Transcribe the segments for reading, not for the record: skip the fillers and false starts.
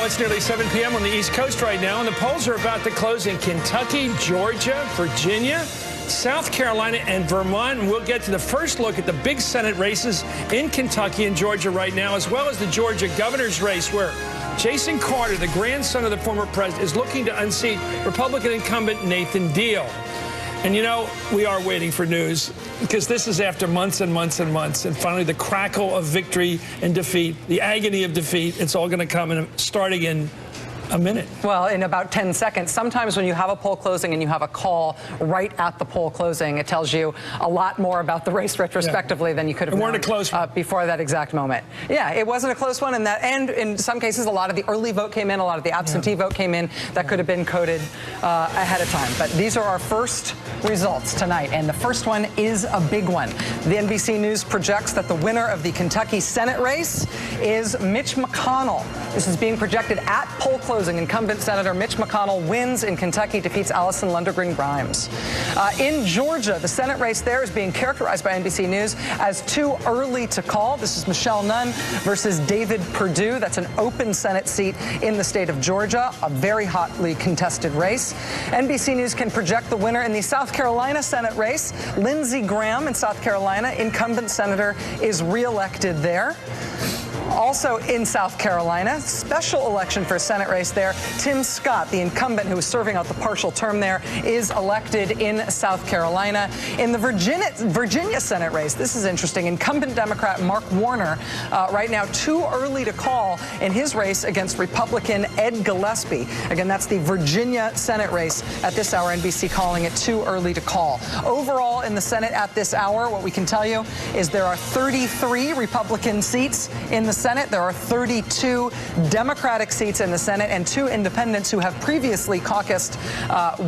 Well, it's nearly 7 p.m. on the East Coast right now, and the polls are about to close in Kentucky, Georgia, Virginia, South Carolina, and Vermont. And we'll get to the first look at the big Senate races in Kentucky and Georgia right now, as well as the Georgia governor's race, where Jason Carter, the grandson of the former president, is looking to unseat Republican incumbent Nathan Deal. And, you know, we are waiting for news, because this is after months and months and months. And finally, the crackle of victory and defeat, the agony of defeat, it's all going to come in, starting in a minute. Well, in about 10 seconds. Sometimes when you have a poll closing and you have a call right at the poll closing, it tells you a lot more about the race retrospectively than you could have known before that exact moment. Yeah, it wasn't a close one, and in some cases, a lot of the early vote came in, a lot of the absentee vote came in that could have been coded ahead of time. But these are our first results tonight, and the first one is a big one. The NBC News projects that the winner of the Kentucky Senate race is Mitch McConnell. This is being projected at poll closing. Incumbent Senator Mitch McConnell wins in Kentucky, defeats Allison Lundergren Grimes. In Georgia, the Senate race there is being characterized by NBC News as too early to call. This is Michelle Nunn versus David Perdue. That's an open Senate seat in the state of Georgia, a very hotly contested race. NBC News can project the winner in the South Carolina Senate race. Lindsey Graham in South Carolina, incumbent senator, is reelected there. Also in South Carolina, special election for a Senate race there. Tim Scott, the incumbent who is serving out the partial term there, is elected in South Carolina. In the Virginia Senate race, this is interesting. Incumbent Democrat Mark Warner, right now too early to call in his race against Republican Ed Gillespie. Again, that's the Virginia Senate race at this hour. NBC calling it too early to call. Overall, in the Senate at this hour, what we can tell you is there are 33 Republican seats in the Senate. There are 32 Democratic seats in the Senate and 2 independents who have previously caucused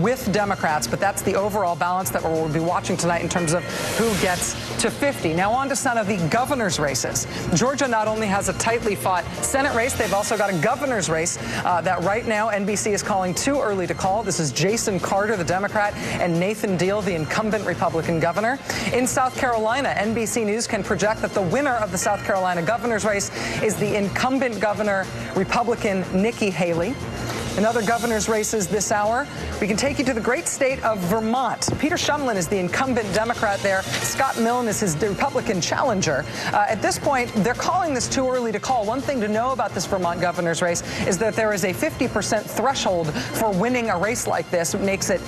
with Democrats. But that's the overall balance that we'll be watching tonight in terms of who gets to 50. Now on to some of the governor's races. Georgia not only has a tightly fought Senate race, they've also got a governor's race that right now NBC is calling too early to call. This is Jason Carter, the Democrat, and Nathan Deal, the incumbent Republican governor. In South Carolina, NBC News can project that the winner of the South Carolina governor's race is the incumbent governor, Republican Nikki Haley. In other governor's races this hour, we can take you to the great state of Vermont. Peter Shumlin is the incumbent Democrat there. Scott Milne is his Republican challenger. At this point, they're calling this too early to call. One thing to know about this Vermont governor's race is that there is a 50% threshold for winning a race like this. It makes it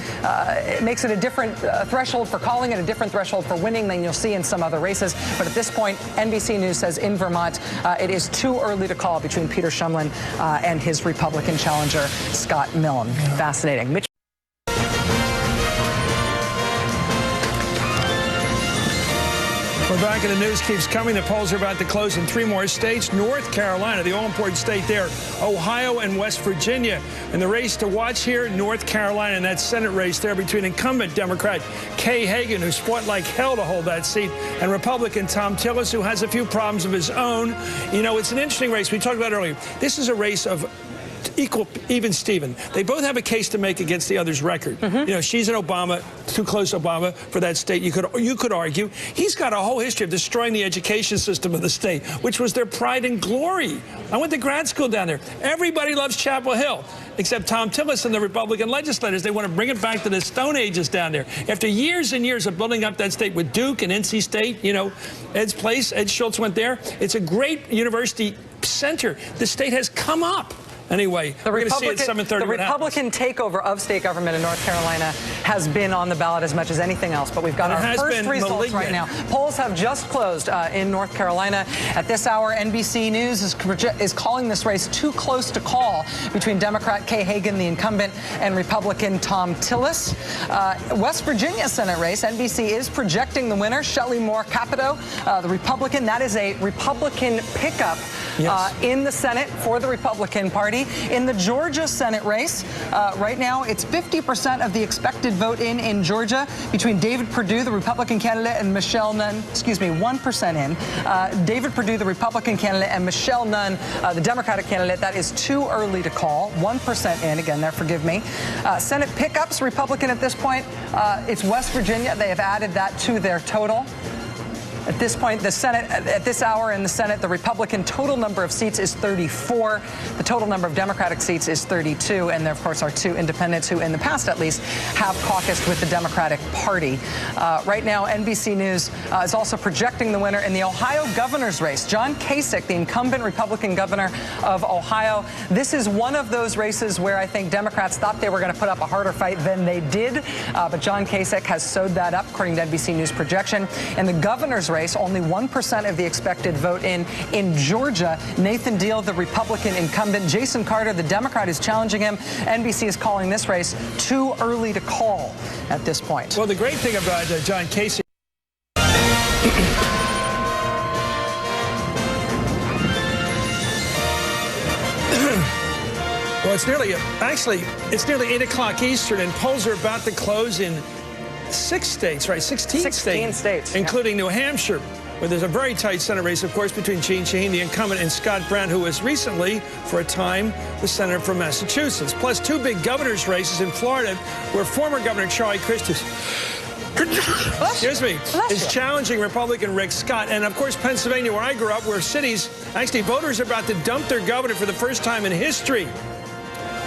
a different threshold for calling and a different threshold for winning than you'll see in some other races. But at this point, NBC News says in Vermont, it is too early to call between Peter Shumlin and his Republican challenger, Scott Milne. Fascinating. Mitch. We're back, and the news keeps coming. The polls are about to close in 3 more states. North Carolina, the all-important state there, Ohio and West Virginia. And the race to watch here, North Carolina, and that Senate race there between incumbent Democrat Kay Hagan, who's fought like hell to hold that seat, and Republican Tom Tillis, who has a few problems of his own. You know, it's an interesting race. We talked about it earlier. This is a race of even Steven. They both have a case to make against the other's record. You know, she's an Obama, too close to Obama for that state. You could argue he's got a whole history of destroying the education system of the state, which was their pride and glory. I went to grad school down there. Everybody loves Chapel Hill, except Tom Tillis and the Republican legislators. They want to bring it back to the Stone Ages down there. After years and years of building up that state with Duke and NC State, you know, Ed's place, Ed Schultz went there. It's a great university center. The state has come up. Anyway, we're going to see at 7:30. The Republican takeover of state government in North Carolina has been on the ballot as much as anything else. But we've got our first results right now. Polls have just closed in North Carolina. At this hour, NBC News is calling this race too close to call between Democrat Kay Hagan, the incumbent, and Republican Tom Tillis. West Virginia Senate race, NBC is projecting the winner, Shelley Moore Capito, the Republican. That is a Republican pickup in the Senate for the Republican Party. In the Georgia Senate race, right now it's 50% of the expected vote in Georgia between David Perdue, the Republican candidate, and Michelle Nunn, 1% in. David Perdue, the Republican candidate, and Michelle Nunn, the Democratic candidate. That is too early to call. 1% in, again there, forgive me. Senate pickups, Republican at this point, it's West Virginia. They have added that to their total. At this point, the Senate, at this hour in the Senate, the Republican total number of seats is 34. The total number of Democratic seats is 32. And there, of course, are 2 independents who, in the past at least, have caucused with the Democratic Party. Right now, NBC News is also projecting the winner in the Ohio governor's race. John Kasich, the incumbent Republican governor of Ohio. This is one of those races where I think Democrats thought they were going to put up a harder fight than they did. But John Kasich has sewed that up, according to NBC News projection. In the governor's race, only 1% of the expected vote in Georgia. Nathan Deal, the Republican incumbent. Jason Carter, the Democrat, is challenging him. NBC is calling this race too early to call at this point. Well, the great thing about John Kasich. Well, it's nearly 8 o'clock Eastern, and polls are about to close in 6 states, right? 16 states, including New Hampshire, where there's a very tight Senate race, of course, between Jeanne Shaheen, the incumbent, and Scott Brown, who was recently, for a time, the senator from Massachusetts. Plus 2 big governor's races in Florida, where former Governor Charlie Crist is challenging Republican Rick Scott. And, of course, Pennsylvania, where I grew up, where cities, actually voters are about to dump their governor for the first time in history.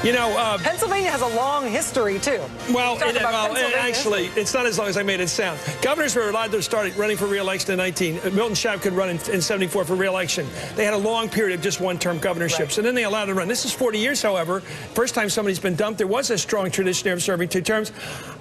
You know, Pennsylvania has a long history, too. Well, actually, it's not as long as I made it sound. Governors were allowed to start running for re-election in Milton Schaub could run in 74 for re-election. They had a long period of just one-term governorships, and then they allowed to run. This is 40 years, however. First time somebody's been dumped. There was a strong tradition of serving 2 terms.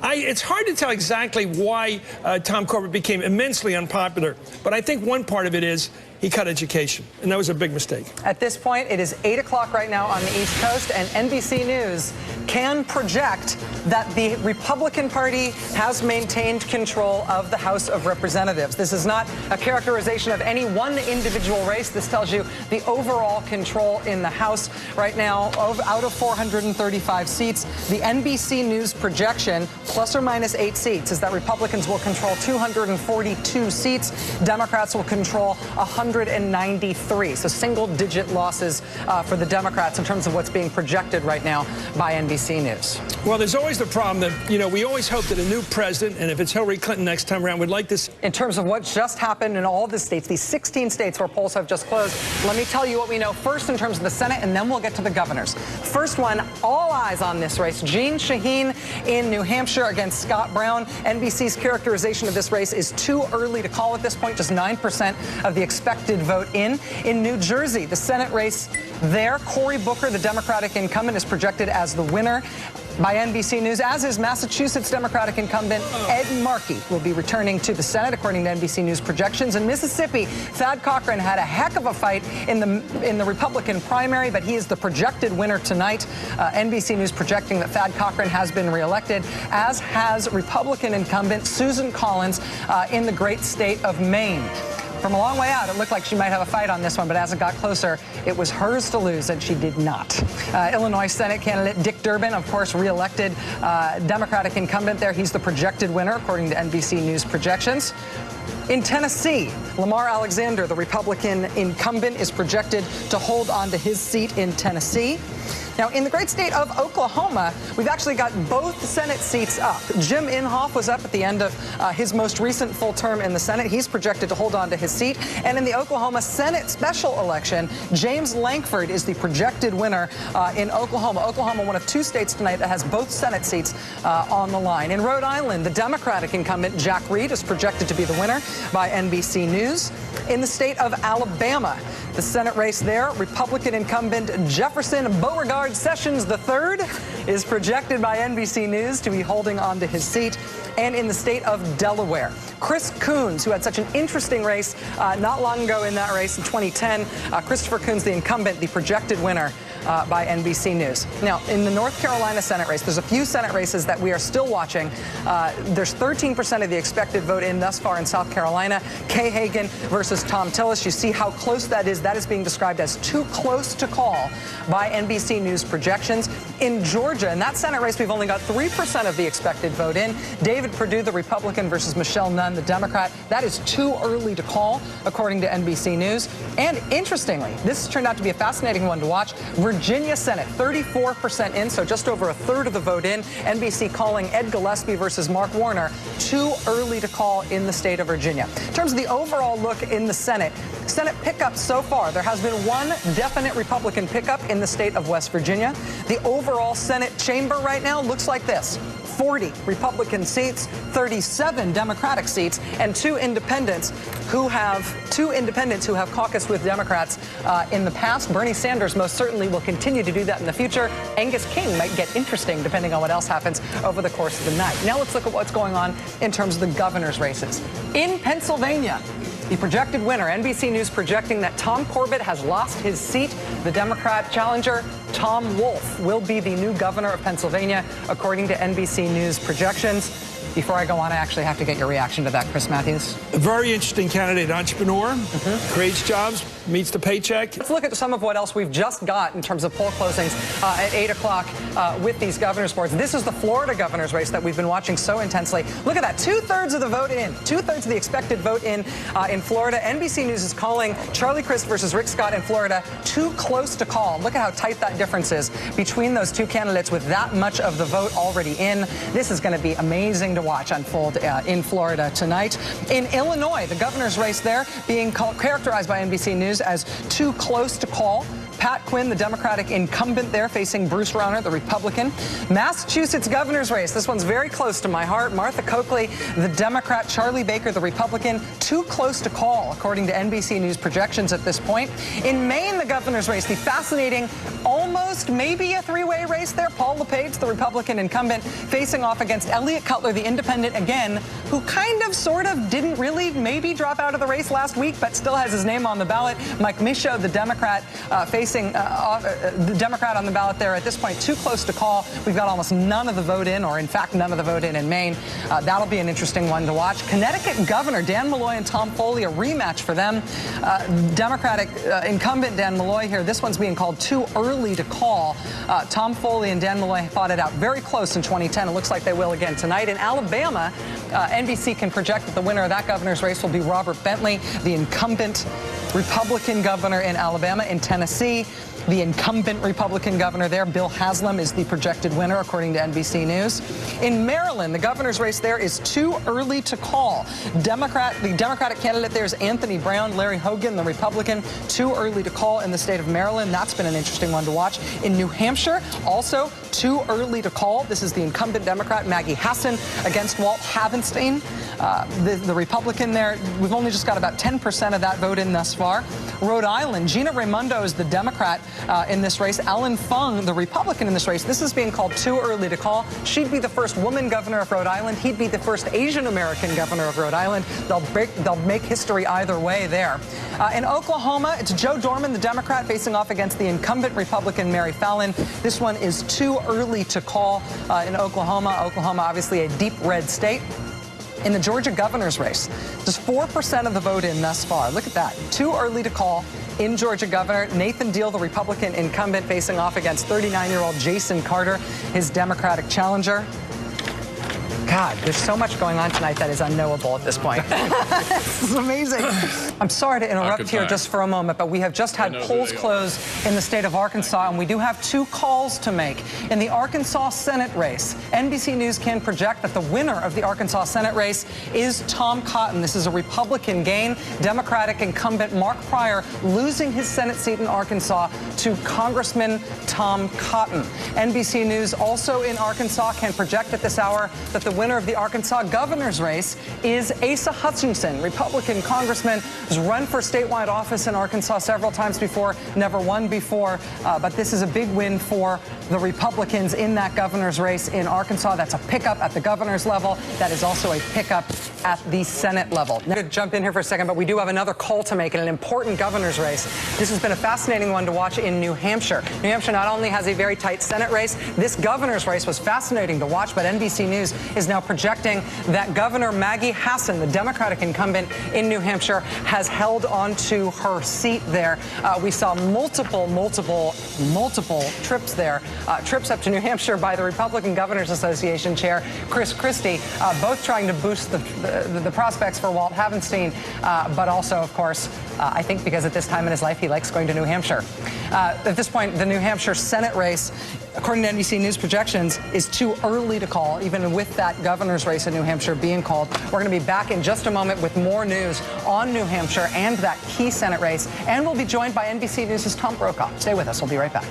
It's hard to tell exactly why Tom Corbett became immensely unpopular, but I think one part of it is he cut education, and that was a big mistake. At this point, it is 8 o'clock right now on the East Coast, and NBC News can project that the Republican Party has maintained control of the House of Representatives. This is not a characterization of any one individual race. This tells you the overall control in the House right now. Out of 435 seats, the NBC News projection, plus or minus 8 seats, is that Republicans will control 242 seats. Democrats will control 193. So single-digit losses for the Democrats in terms of what's being projected right now by NBC News. Well, there's always the problem that, you know, we always hope that a new president, and if it's Hillary Clinton next time around, would like this. In terms of what just happened in all the states, these 16 states where polls have just closed, let me tell you what we know first in terms of the Senate, and then we'll get to the governors. First one, all eyes on this race. Jeanne Shaheen in New Hampshire against Scott Brown. NBC's characterization of this race is too early to call at this point, just 9% of the expected vote in. In New Jersey, the Senate race there, Cory Booker, the Democratic incumbent, is projected as the winner by NBC News, as is Massachusetts Democratic incumbent Ed Markey will be returning to the Senate, according to NBC News projections. In Mississippi, Thad Cochran had a heck of a fight in the Republican primary, but he is the projected winner tonight. NBC News projecting that Thad Cochran has been reelected, as has Republican incumbent Susan Collins in the great state of Maine. From a long way out, it looked like she might have a fight on this one, but as it got closer, it was hers to lose, and she did not. Illinois Senate candidate Dick Durbin, of course, reelected Democratic incumbent there. He's the projected winner, according to NBC News projections. In Tennessee, Lamar Alexander, the Republican incumbent, is projected to hold on to his seat in Tennessee. Now, in the great state of Oklahoma, we've actually got both Senate seats up. Jim Inhofe was up at the end of his most recent full term in the Senate. He's projected to hold on to his seat. And in the Oklahoma Senate special election, James Lankford is the projected winner in Oklahoma. Oklahoma, one of 2 states tonight that has both Senate seats on the line. In Rhode Island, the Democratic incumbent Jack Reed is projected to be the winner by NBC News. In the state of Alabama, the Senate race there, Republican incumbent Jefferson Beauregard Sessions III is projected by NBC News to be holding on to his seat. And in the state of Delaware, Chris Coons, who had such an interesting race not long ago in that race in 2010, Christopher Coons, the incumbent, the projected winner by NBC News. Now, in the North Carolina Senate race, there's a few Senate races that we are still watching. There's 13% of the expected vote in thus far in South Carolina. Kay Hagan versus Tom Tillis. You see how close that is. That is being described as too close to call by NBC News projections. in Georgia. In that Senate race, we've only got 3% of the expected vote in. David Perdue, the Republican, versus Michelle Nunn, the Democrat. That is too early to call, according to NBC News. And interestingly, this turned out to be a fascinating one to watch. Virginia Senate, 34% in, so just over a third of the vote in. NBC calling Ed Gillespie versus Mark Warner too early to call in the state of Virginia. In terms of the overall look in the Senate pickup so far, there has been one definite Republican pickup in the state of West Virginia. The overall Senate chamber right now looks like this: 40 Republican seats, 37 Democratic seats, and two independents who have caucused with Democrats in the past. Bernie Sanders most certainly will continue to do that in the future. Angus King might get interesting depending on what else happens over the course of the night. Now let's look at what's going on in terms of the governor's races. In Pennsylvania, the projected winner, NBC News projecting that Tom Corbett has lost his seat. The Democrat challenger, Tom Wolf, will be the new governor of Pennsylvania, according to NBC News projections. Before I go on, I actually have to get your reaction to that, Chris Matthews. A very interesting candidate, entrepreneur, creates jobs, meets the paycheck. Let's look at some of what else we've just got in terms of poll closings at 8 o'clock with these governor's boards. This is the Florida governor's race that we've been watching so intensely. Look at that, 2/3 of the vote in, 2/3 of the expected vote in Florida. NBC News is calling Charlie Crist versus Rick Scott in Florida too close to call. Look at how tight that difference is between those two candidates with that much of the vote already in. This is going to be amazing to watch unfold in Florida tonight. In Illinois, the governor's race there being characterized by NBC News as too close to call. Pat Quinn, the Democratic incumbent there, facing Bruce Rauner, the Republican. Massachusetts governor's race. This one's very close to my heart. Martha Coakley, the Democrat. Charlie Baker, the Republican. Too close to call, according to NBC News projections at this point. In Maine, the governor's race, the fascinating, almost maybe a three-way race there. Paul LePage, the Republican incumbent, facing off against Elliott Cutler, the independent again, who kind of, sort of, didn't really maybe drop out of the race last week, but still has his name on the ballot. Mike Michaud, the Democrat, facing the Democrat on the ballot there. At this point, too close to call. We've got almost none of the vote in, or in fact, none of the vote in Maine. That'll be an interesting one to watch. Connecticut Governor Dan Malloy and Tom Foley, a rematch for them. Democratic incumbent Dan Malloy here. This one's being called too early to call. Tom Foley and Dan Malloy fought it out very close in 2010. It looks like they will again tonight. In Alabama, NBC can project that the winner of that governor's race will be Robert Bentley, the incumbent Republican governor in Alabama. In Tennessee, the incumbent Republican governor there, Bill Haslam, is the projected winner, according to NBC News. In Maryland, the governor's race there is too early to call. The Democratic candidate there is Anthony Brown. Larry Hogan, the Republican, too early to call in the state of Maryland. That's been an interesting one to watch. In New Hampshire, also too early to call. This is the incumbent Democrat, Maggie Hassan, against Walt Havenstein, the Republican there. We've only just got about 10% of that vote in thus far. Rhode Island, Gina Raimondo is the Democrat in this race. Ellen Fung, the Republican in this race. This is being called too early to call. She'd be the first woman governor of Rhode Island. He'd be the first Asian American governor of Rhode Island. They'll make history either way there. In Oklahoma, it's Joe Dorman, the Democrat, facing off against the incumbent Republican Mary Fallin. This one is too early to call in Oklahoma. Oklahoma, obviously a deep red state. In the Georgia governor's race, just 4% of the vote in thus far. Look at that. Too early to call in Georgia governor. Nathan Deal, the Republican incumbent, facing off against 39-year-old Jason Carter, his Democratic challenger. God, there's so much going on tonight that is unknowable at this point. This is amazing. I'm sorry to interrupt here just for a moment, but we have just had polls close in the state of Arkansas, and we do have two calls to make. In the Arkansas Senate race, NBC News can project that the winner of the Arkansas Senate race is Tom Cotton. This is a Republican gain. Democratic incumbent Mark Pryor losing his Senate seat in Arkansas to Congressman Tom Cotton. NBC News also in Arkansas can project at this hour that the winner of the Arkansas governor's race is Asa Hutchinson, Republican congressman who's run for statewide office in Arkansas several times before, never won before. But this is a big win for the Republicans in that governor's race in Arkansas. That's a pickup at the governor's level. That is also a pickup at the Senate level. Now, I'm going to jump in here for a second, but we do have another call to make in an important governor's race. This has been a fascinating one to watch in New Hampshire. New Hampshire not only has a very tight Senate race, this governor's race was fascinating to watch, but NBC News is now projecting that Governor Maggie Hassan, the Democratic incumbent in New Hampshire, has held on to her seat there. We saw multiple trips there, trips up to New Hampshire by the Republican Governors Association chair, Chris Christie, both trying to boost the prospects for Walt Havenstein, but also, of course, I think because at this time in his life he likes going to New Hampshire. At this point, the New Hampshire Senate race, according to NBC News projections, is too early to call, even with that governor's race in New Hampshire being called. We're going to be back in just a moment with more news on New Hampshire and that key Senate race, and we'll be joined by NBC News' Tom Brokaw. Stay with us. We'll be right back.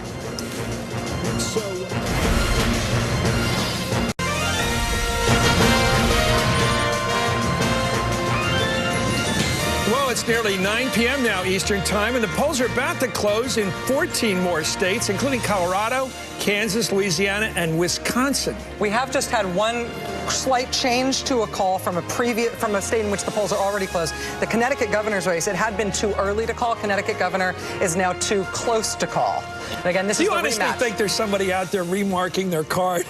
Well, it's nearly 9 p.m. now Eastern Time, and the polls are about to close in 14 more states, including Colorado, Kansas, Louisiana, and Wisconsin. We have just had one slight change to a call from a state in which the polls are already closed. The Connecticut governor's race, it had been too early to call. Connecticut governor is now too close to call. And again, this is the rematch. Do you honestly think there's somebody out there remarking their card?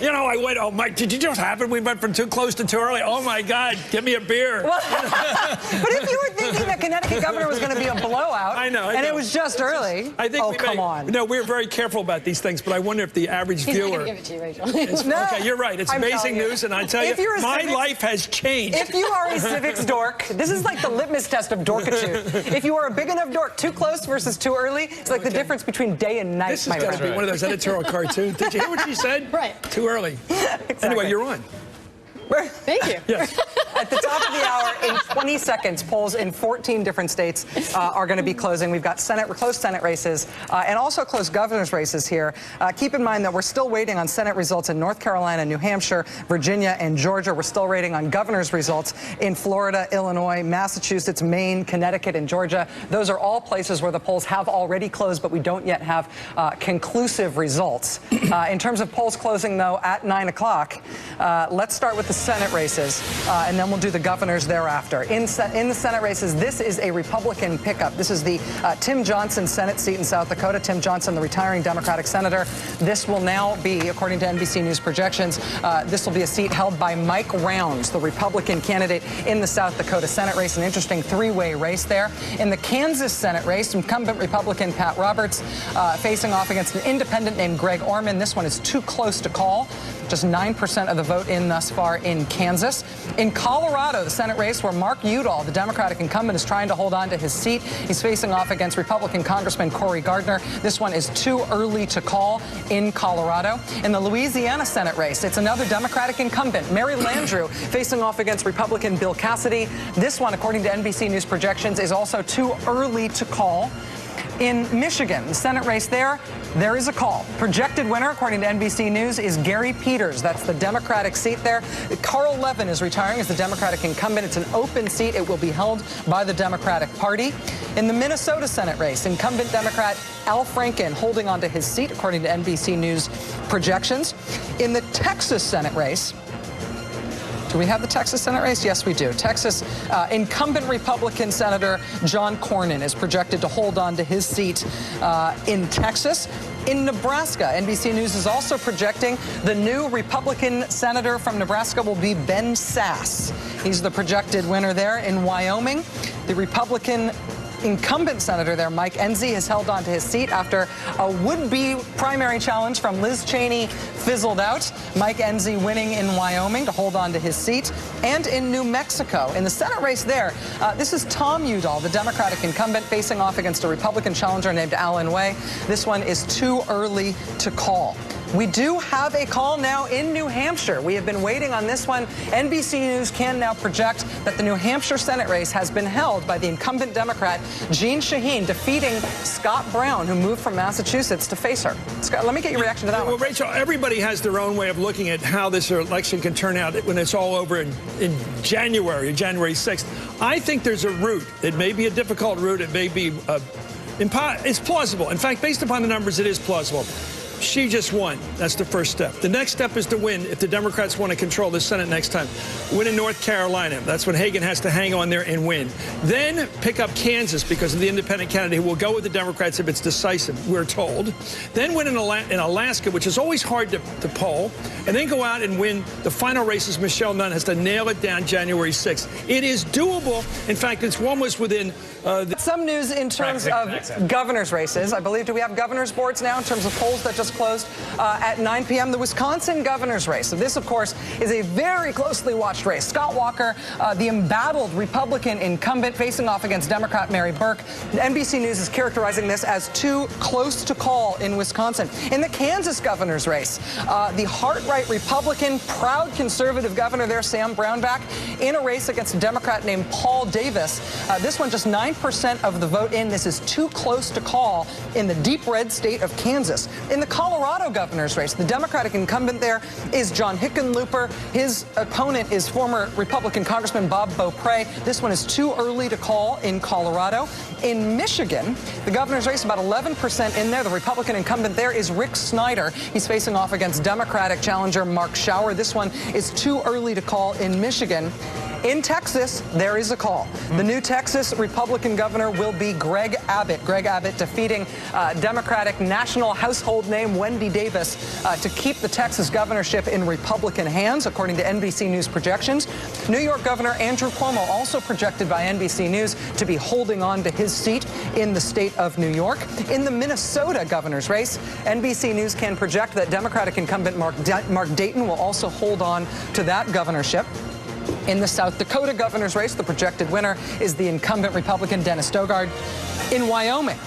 You know, I went, oh, Mike, did you just happen? We went from too close to too early. Oh, my God, give me a beer. Well, but if you were thinking that Connecticut governor was going to be a blowout, I know. It was just early, I think come on. No, we're very careful about these things, but I wonder if the average He's viewer... not going to give it to you, Rachel. No, okay, you're right. It's amazing news, and I tell you, my life has changed. If you are a civics dork, this is like the litmus test of dorkitude. If you are a big enough dork, too close versus too early, it's like the difference between day and night. This is going to be one of those editorial cartoons. Did you hear what she said? Right. Too early. Exactly. Anyway, you're on. Thank you. Yes. At the top of the hour, in 20 seconds, polls in 14 different states are going to be closing. We've got closed Senate races and also closed governor's races here. Keep in mind that we're still waiting on Senate results in North Carolina, New Hampshire, Virginia, and Georgia. We're still waiting on governor's results in Florida, Illinois, Massachusetts, Maine, Connecticut, and Georgia. Those are all places where the polls have already closed, but we don't yet have conclusive results. In terms of polls closing, though, at 9 o'clock, let's start with the Senate races, and then we'll do the governors thereafter. In the Senate races, this is a Republican pickup. This is the Tim Johnson Senate seat in South Dakota. Tim Johnson, the retiring Democratic senator. This will now be, according to NBC News projections, this will be a seat held by Mike Rounds, the Republican candidate in the South Dakota Senate race. An interesting three-way race there. In the Kansas Senate race, incumbent Republican Pat Roberts facing off against an independent named Greg Orman. This one is too close to call. Just 9% of the vote in thus far in Kansas. In Colorado, the Senate race where Mark Udall, the Democratic incumbent, is trying to hold on to his seat. He's facing off against Republican Congressman Cory Gardner. This one is too early to call in Colorado. In the Louisiana Senate race, it's another Democratic incumbent, Mary Landrieu, facing off against Republican Bill Cassidy. This one, according to NBC News projections, is also too early to call. In Michigan, the Senate race there is a call. Projected winner, according to NBC News, is Gary Peters. That's the Democratic seat there. Carl Levin is retiring as the Democratic incumbent. It's an open seat. It will be held by the Democratic Party. In the Minnesota Senate race, incumbent Democrat Al Franken holding on to his seat, according to NBC News projections. In the Texas Senate race, do we have the Texas Senate race? Yes, we do. Texas incumbent Republican Senator John Cornyn is projected to hold on to his seat in Texas. In Nebraska, NBC News is also projecting the new Republican senator from Nebraska will be Ben Sasse. He's the projected winner there. In Wyoming, the Republican incumbent senator there, Mike Enzi, has held on to his seat after a would-be primary challenge from Liz Cheney fizzled out. Mike Enzi winning in Wyoming to hold on to his seat. And in New Mexico, in the Senate race there, this is Tom Udall, the Democratic incumbent, facing off against a Republican challenger named Alan Way. This one is too early to call. We do have a call now in New Hampshire. We have been waiting on this one. NBC News can now project that the New Hampshire Senate race has been held by the incumbent Democrat, Jeanne Shaheen, defeating Scott Brown, who moved from Massachusetts to face her. Scott, let me get your reaction to that one. Well, Rachel, everybody has their own way of looking at how this election can turn out when it's all over in January 6th. I think there's a route. It may be a difficult route. It may be it's plausible. In fact, based upon the numbers, it is plausible. she just won. That's the first step. The next step is to win if the Democrats want to control the Senate next time. Win in North Carolina. That's when Hagan has to hang on there and win. Then pick up Kansas because of the independent candidate who will go with the Democrats if it's decisive, we're told. Then win in Alaska, which is always hard to poll. And then go out and win the final races. Michelle Nunn has to nail it down January 6th. It is doable. In fact, it's one was within... Some news in terms of governor's races. I believe, do we have governor's boards now in terms of polls that just closed at 9 p.m.? The Wisconsin governor's race. So this, of course, is a very closely watched race. Scott Walker, the embattled Republican incumbent, facing off against Democrat Mary Burke. NBC News is characterizing this as too close to call in Wisconsin. In the Kansas governor's race, the heart-right Republican, proud conservative governor there, Sam Brownback, in a race against a Democrat named Paul Davis. This one just 9% of the vote in. This is too close to call in the deep red state of Kansas. In the Colorado governor's race, the Democratic incumbent there is John Hickenlooper. His opponent is former Republican Congressman Bob Beaupre. This one is too early to call in Colorado. In Michigan, the governor's race, about 11% in there. The Republican incumbent there is Rick Snyder. He's facing off against Democratic challenger Mark Schauer. This one is too early to call in Michigan. In Texas, there is a call. The new Texas Republican governor will be Greg Abbott. Greg Abbott defeating Democratic national household name Wendy Davis to keep the Texas governorship in Republican hands, according to NBC News projections. New York Governor Andrew Cuomo also projected by NBC News to be holding on to his seat in the state of New York. In the Minnesota governor's race, NBC News can project that Democratic incumbent Mark Dayton will also hold on to that governorship. In the South Dakota governor's race, the projected winner is the incumbent Republican Dennis Daugaard. In Wyoming,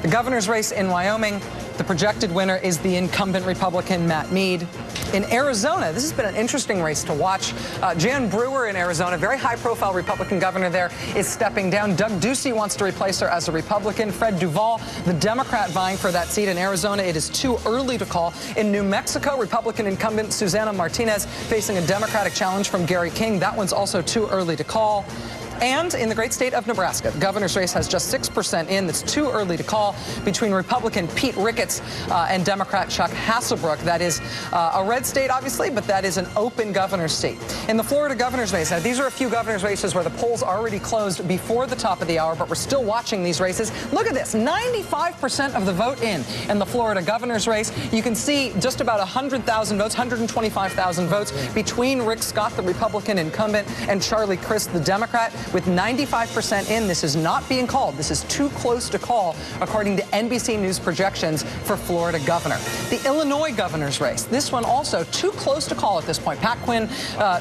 the governor's race in Wyoming, the projected winner is the incumbent Republican Matt Mead. In Arizona, this has been an interesting race to watch. Jan Brewer in Arizona, very high-profile Republican governor there, is stepping down. Doug Ducey wants to replace her as a Republican. Fred Duvall, the Democrat vying for that seat in Arizona, it is too early to call. In New Mexico, Republican incumbent Susana Martinez facing a Democratic challenge from Gary King. That one's also too early to call. And in the great state of Nebraska, the governor's race has just 6% in. That's too early to call between Republican Pete Ricketts and Democrat Chuck Hasselbrook. That is a red state, obviously, but that is an open governor's seat. In the Florida governor's race, now these are a few governor's races where the polls already closed before the top of the hour, but we're still watching these races. Look at this, 95% of the vote in the Florida governor's race. You can see just about 100,000 votes, 125,000 votes between Rick Scott, the Republican incumbent, and Charlie Crist, the Democrat. With 95% in, this is not being called. This is too close to call, according to NBC News projections for Florida governor. The Illinois governor's race, this one also too close to call at this point. Pat Quinn,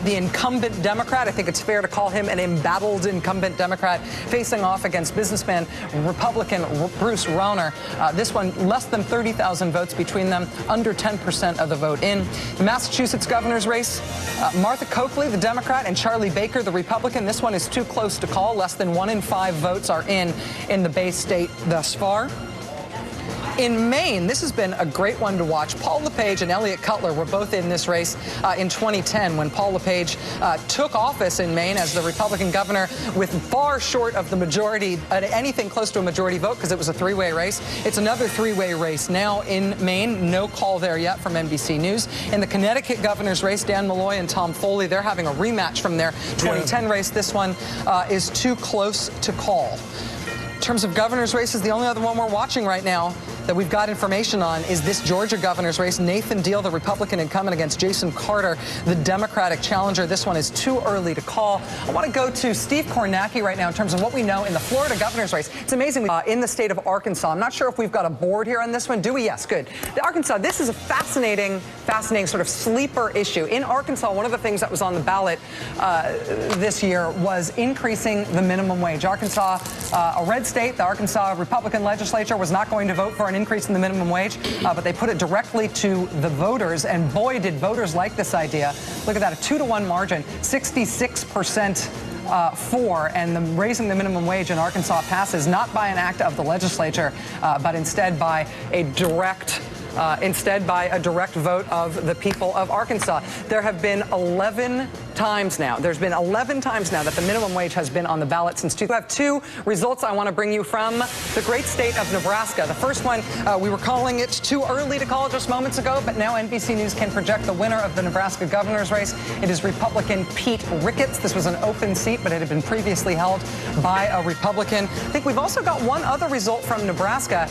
the incumbent Democrat, I think it's fair to call him an embattled incumbent Democrat, facing off against businessman Republican Bruce Rauner. This one, less than 30,000 votes between them, under 10% of the vote in. The Massachusetts governor's race, Martha Coakley, the Democrat, and Charlie Baker, the Republican. This one is too close to call. Less than 1 in 5 votes are in the Bay State thus far. In Maine, this has been a great one to watch. Paul LePage and Elliott Cutler were both in this race in 2010 when Paul LePage took office in Maine as the Republican governor with far short of the majority, anything close to a majority vote, because it was a three-way race. It's another three-way race now in Maine. No call there yet from NBC News. In the Connecticut governor's race, Dan Malloy and Tom Foley, they're having a rematch from their 2010 race. This one is too close to call. In terms of governor's races, the only other one we're watching right now that we've got information on is this Georgia governor's race. Nathan Deal, the Republican incumbent, against Jason Carter, the Democratic challenger. This one is too early to call. I want to go to Steve Kornacki right now in terms of what we know in the Florida governor's race. It's amazing. In the state of Arkansas, I'm not sure if we've got a board here on this one. Do we? Yes, good. The Arkansas, this is a fascinating sort of sleeper issue. In Arkansas, one of the things that was on the ballot this year was increasing the minimum wage. Arkansas, a red state, the Arkansas Republican legislature was not going to vote for an increase in the minimum wage, but they put it directly to the voters, and boy, did voters like this idea. Look at that, a 2-to-1 margin, 66% for, and raising the minimum wage in Arkansas passes not by an act of the legislature, but instead by a direct vote of the people of Arkansas. There have been 11 times now. There's been 11 times now that the minimum wage has been on the ballot since 2000. I have two results I want to bring you from the great state of Nebraska. The first one, we were calling it too early to call just moments ago, but now NBC News can project the winner of the Nebraska governor's race. It is Republican Pete Ricketts. This was an open seat, but it had been previously held by a Republican. I think we've also got one other result from Nebraska.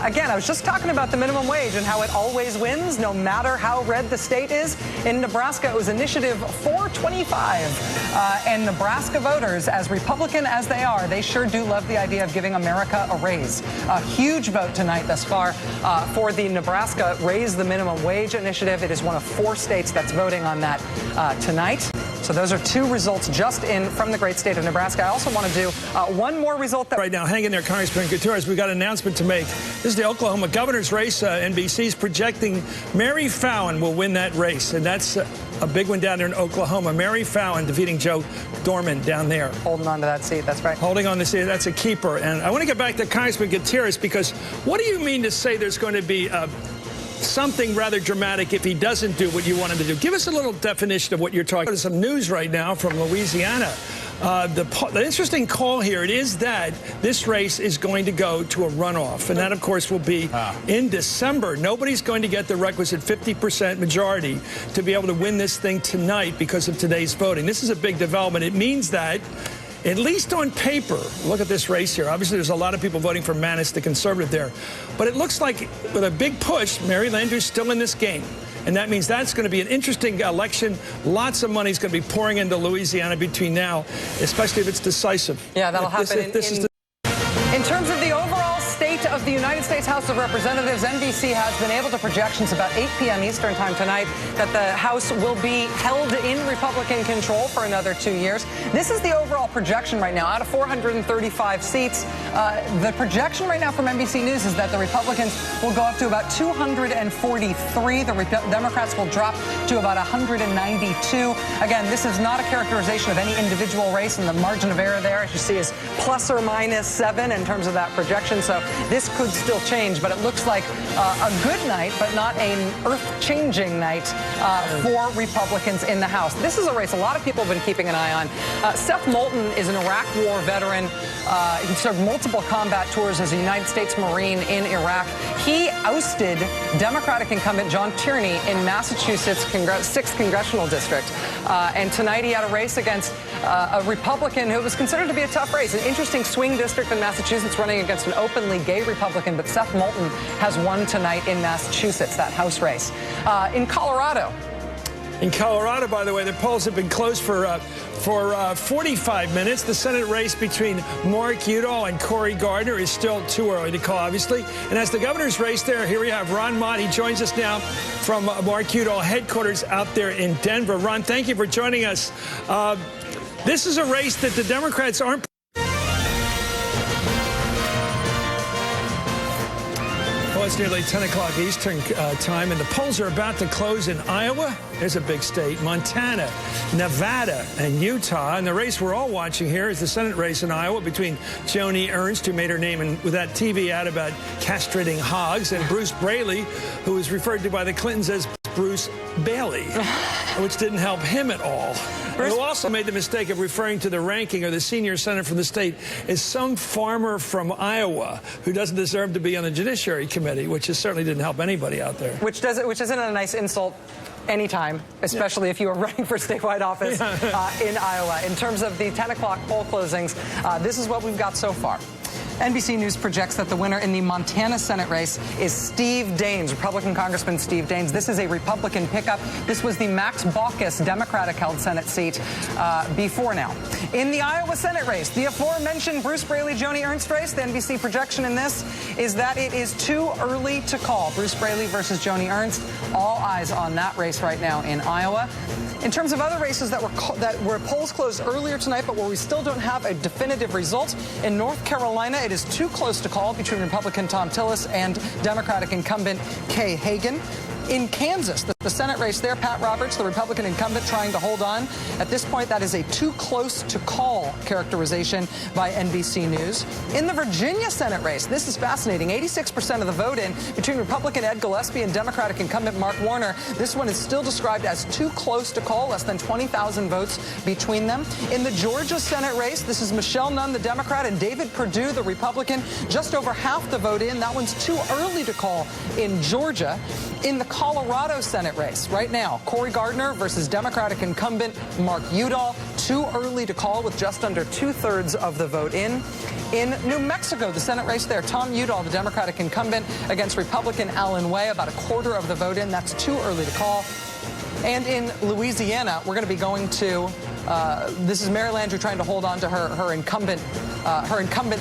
Again, I was just talking about the minimum wage and how it always wins, no matter how red the state is. In Nebraska, it was Initiative 425. And Nebraska voters, as Republican as they are, they sure do love the idea of giving America a raise. A huge vote tonight thus far for the Nebraska Raise the Minimum Wage initiative. It is one of 4 states that's voting on that tonight. So those are 2 results just in from the great state of Nebraska. I also want to do one more result. Right now, hang in there, Congressman Gutierrez. We've got an announcement to make. This is the Oklahoma governor's race. NBC's projecting Mary Fallin will win that race, and that's a big one down there in Oklahoma. Mary Fallin defeating Joe Dorman down there. Holding on to that seat, that's right. Holding on to the seat, that's a keeper. And I want to get back to Congressman Gutierrez, because what do you mean to say there's going to be something rather dramatic if he doesn't do what you want him to do? Give us a little definition of what you're talking about. There's some news right now from Louisiana. The interesting call here, it is that this race is going to go to a runoff, and that, of course, will be in December. Nobody's going to get the requisite 50% majority to be able to win this thing tonight because of today's voting. This is a big development. It means that, at least on paper, look at this race here. Obviously, there's a lot of people voting for Manis, the conservative there. But it looks like, with a big push, Mary Landrieu's still in this game. And that means that's going to be an interesting election. Lots of money is going to be pouring into Louisiana between now, especially if it's decisive. Yeah, that'll happen. In terms of the overall state of the United States House of Representatives, NBC has been able to project since about 8 p.m. Eastern time tonight that the House will be held in Republican control for another 2 years. This is the overall projection right now. Out of 435 seats, the projection right now from NBC News is that the Republicans will go up to about 243. The Democrats will drop to about 192. Again, this is not a characterization of any individual race, and the margin of error there, as you see, is plus or minus 7 in terms of that projection. So this could still change, but it looks like a good night, but not an earth-changing night for Republicans in the House. This is a race a lot of people have been keeping an eye on. Seth Moulton is an Iraq War veteran. He served multiple combat tours as a United States Marine in Iraq. He ousted Democratic incumbent John Tierney in Massachusetts' 6th Congressional District. And tonight he had a race against a Republican who was considered to be a tough race. An interesting swing district in Massachusetts, running against an openly gay Republican, but Seth Moulton has won tonight in Massachusetts, that House race. In Colorado, by the way, the polls have been closed for 45 minutes. The Senate race between Mark Udall and Cory Gardner is still too early to call, obviously. And as the governor's race there, here we have Ron Mott. He joins us now from Mark Udall headquarters out there in Denver. Ron, thank you for joining us. This is a race that the Democrats aren't. Well, it's nearly 10 o'clock Eastern time, and the polls are about to close in Iowa. There's a big state. Montana, Nevada, and Utah. And the race we're all watching here is the Senate race in Iowa between Joni Ernst, who made her name with that TV ad about castrating hogs, and Bruce Braley, who was referred to by the Clintons as Bruce Bailey, which didn't help him at all. Who also made the mistake of referring to the ranking or the senior senator from the state as some farmer from Iowa who doesn't deserve to be on the Judiciary Committee, which certainly didn't help anybody out there. Which isn't a nice insult anytime, especially if you are running for statewide office in Iowa. In terms of the 10 o'clock poll closings, this is what we've got so far. NBC News projects that the winner in the Montana Senate race is Steve Daines, Republican Congressman Steve Daines. This is a Republican pickup. This was the Max Baucus Democratic-held Senate seat before now. In the Iowa Senate race, the aforementioned Bruce Braley-Joni Ernst race, the NBC projection in this is that it is too early to call. Bruce Braley versus Joni Ernst. All eyes on that race right now in Iowa. In terms of other races that were polls closed earlier tonight, but where we still don't have a definitive result, in North Carolina, it is too close to call between Republican Tom Tillis and Democratic incumbent Kay Hagan. In Kansas, The Senate race there, Pat Roberts, the Republican incumbent, trying to hold on. At this point, that is a too close to call characterization by NBC News. In the Virginia Senate race, this is fascinating. 86% of the vote in between Republican Ed Gillespie and Democratic incumbent Mark Warner. This one is still described as too close to call, less than 20,000 votes between them. In the Georgia Senate race, this is Michelle Nunn, the Democrat, and David Perdue, the Republican, just over half the vote in. That one's too early to call in Georgia. In the Colorado Senate race right now, Cory Gardner versus Democratic incumbent Mark Udall, too early to call with just under 2/3 of the vote in. In New Mexico, the Senate race there, Tom Udall, the Democratic incumbent, against Republican Alan Way, about 1/4 of the vote in. That's too early to call. And in Louisiana, we're going to be going to, this is Mary Landrieu trying to hold on to her incumbent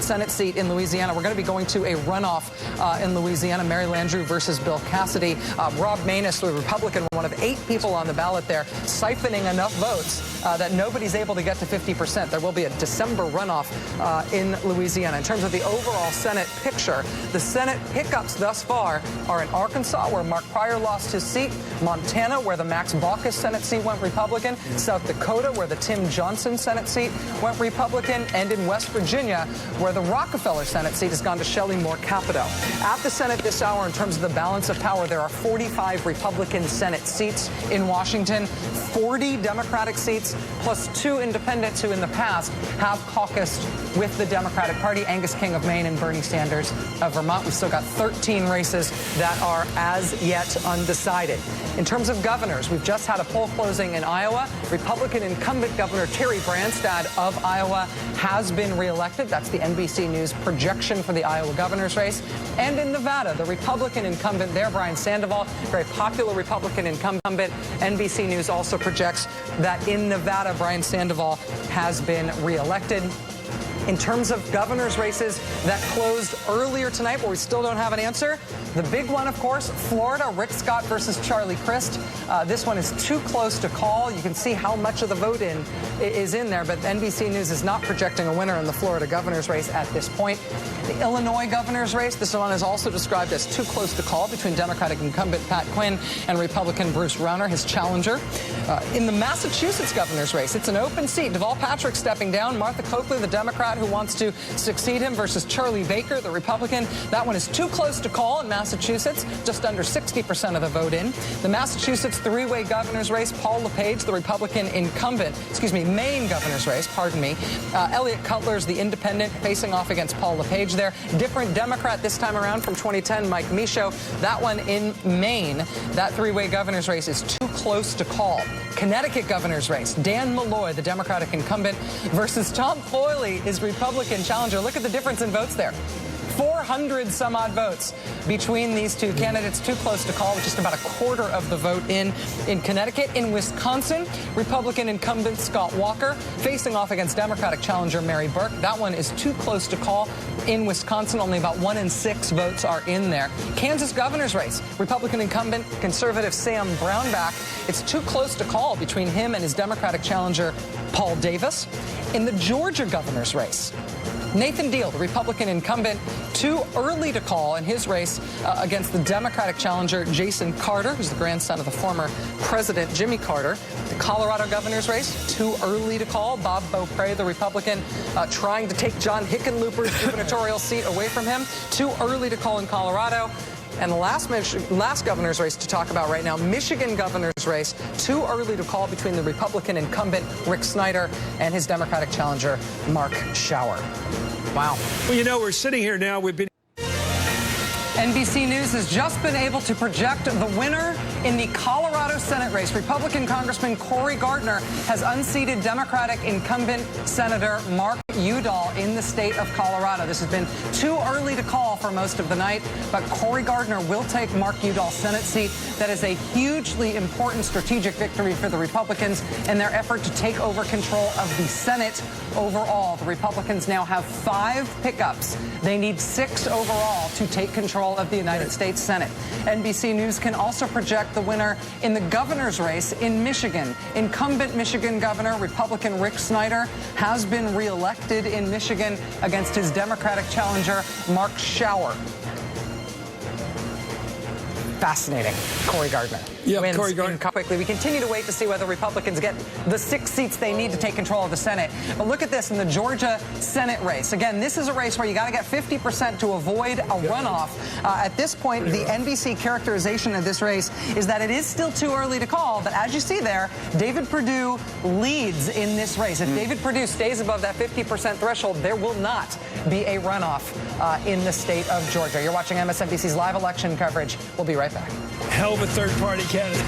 Senate seat in Louisiana. We're going to be going to a runoff in Louisiana, Mary Landrieu versus Bill Cassidy. Rob Maness, the Republican, one of 8 people on the ballot there, siphoning enough votes that nobody's able to get to 50%. There will be a December runoff in Louisiana. In terms of the overall Senate picture, the Senate pickups thus far are in Arkansas, where Mark Pryor lost his seat, Montana, where the Max Baucus Senate seat went Republican, South Dakota, where the Tim Johnson Senate seat went Republican, and in West Virginia, where the Rockefeller Senate seat has gone to Shelley Moore Capito. At the Senate this hour, in terms of the balance of power, there are 45 Republican Senate seats in Washington, 40 Democratic seats, plus 2 independents who in the past have caucused with the Democratic Party, Angus King of Maine and Bernie Sanders of Vermont. We've still got 13 races that are as yet undecided. In terms of governors, we've just had a poll closing in Iowa. Republican incumbent Governor Terry Branstad of Iowa has been reelected. That's the NBC News projection for the Iowa governor's race. And in Nevada, the Republican incumbent there, Brian Sandoval, very popular Republican incumbent. NBC News also projects that in Nevada, Brian Sandoval has been reelected. In terms of governor's races that closed earlier tonight, where we still don't have an answer, the big one, of course, Florida, Rick Scott versus Charlie Crist. This one is too close to call. You can see how much of the vote is in there, but NBC News is not projecting a winner in the Florida governor's race at this point. The Illinois governor's race, this one is also described as too close to call between Democratic incumbent Pat Quinn and Republican Bruce Rauner, his challenger. In the Massachusetts governor's race, it's an open seat. Deval Patrick stepping down. Martha Coakley, the Democrat who wants to succeed him, versus Charlie Baker, the Republican. That one is too close to call in Massachusetts, just under 60% of the vote in. The Massachusetts three-way governor's race, Paul LePage, the Republican incumbent, Maine governor's race, pardon me. Elliot Cutler's the independent facing off against Paul LePage there. Different Democrat this time around from 2010, Mike Michaud. That one in Maine, that three-way governor's race is too close to call. Connecticut governor's race, Dan Malloy, the Democratic incumbent, versus Tom Foley, his Republican challenger. Look at the difference in votes there. 400 some odd votes between these two candidates, too close to call, with just about 1/4 of the vote in Connecticut. In Wisconsin, Republican incumbent Scott Walker facing off against Democratic challenger Mary Burke. That one is too close to call in Wisconsin. Only about 1 in 6 votes are in there. Kansas governor's race, Republican incumbent conservative Sam Brownback. It's too close to call between him and his Democratic challenger Paul Davis. In the Georgia governor's race, Nathan Deal, the Republican incumbent, too early to call in his race against the Democratic challenger Jason Carter, who's the grandson of the former President Jimmy Carter. The Colorado governor's race, too early to call. Bob Beaupre, the Republican, trying to take John Hickenlooper's gubernatorial seat away from him. Too early to call in Colorado. And the last governor's race to talk about right now, Michigan governor's race, too early to call between the Republican incumbent Rick Snyder and his Democratic challenger Mark Schauer. Wow. Well, you know, we're sitting here now. We've been NBC News has just been able to project the winner in the Colorado Senate race. Republican Congressman Cory Gardner has unseated Democratic incumbent Senator Mark Udall in the state of Colorado. This has been too early to call for most of the night, but Cory Gardner will take Mark Udall's Senate seat. That is a hugely important strategic victory for the Republicans in their effort to take over control of the Senate overall. The Republicans now have 5 pickups. They need 6 overall to take control of the United States Senate. NBC News can also project the winner in the governor's race in Michigan. Incumbent Michigan Governor Republican Rick Snyder has been reelected in Michigan against his Democratic challenger Mark Schauer. Fascinating. Corey Gardner wins Corey Gardner. quickly. We continue to wait to see whether Republicans get the 6 seats they need to take control of the Senate. But look at this in the Georgia Senate race. Again, this is a race where you got to get 50% to avoid a runoff. At this point, the NBC characterization of this race is that it is still too early to call. But as you see there, David Perdue leads in this race. If David Perdue stays above that 50% threshold, there will not be a runoff in the state of Georgia. You're watching MSNBC's live election coverage. We'll be right back. Hell of a third-party candidate.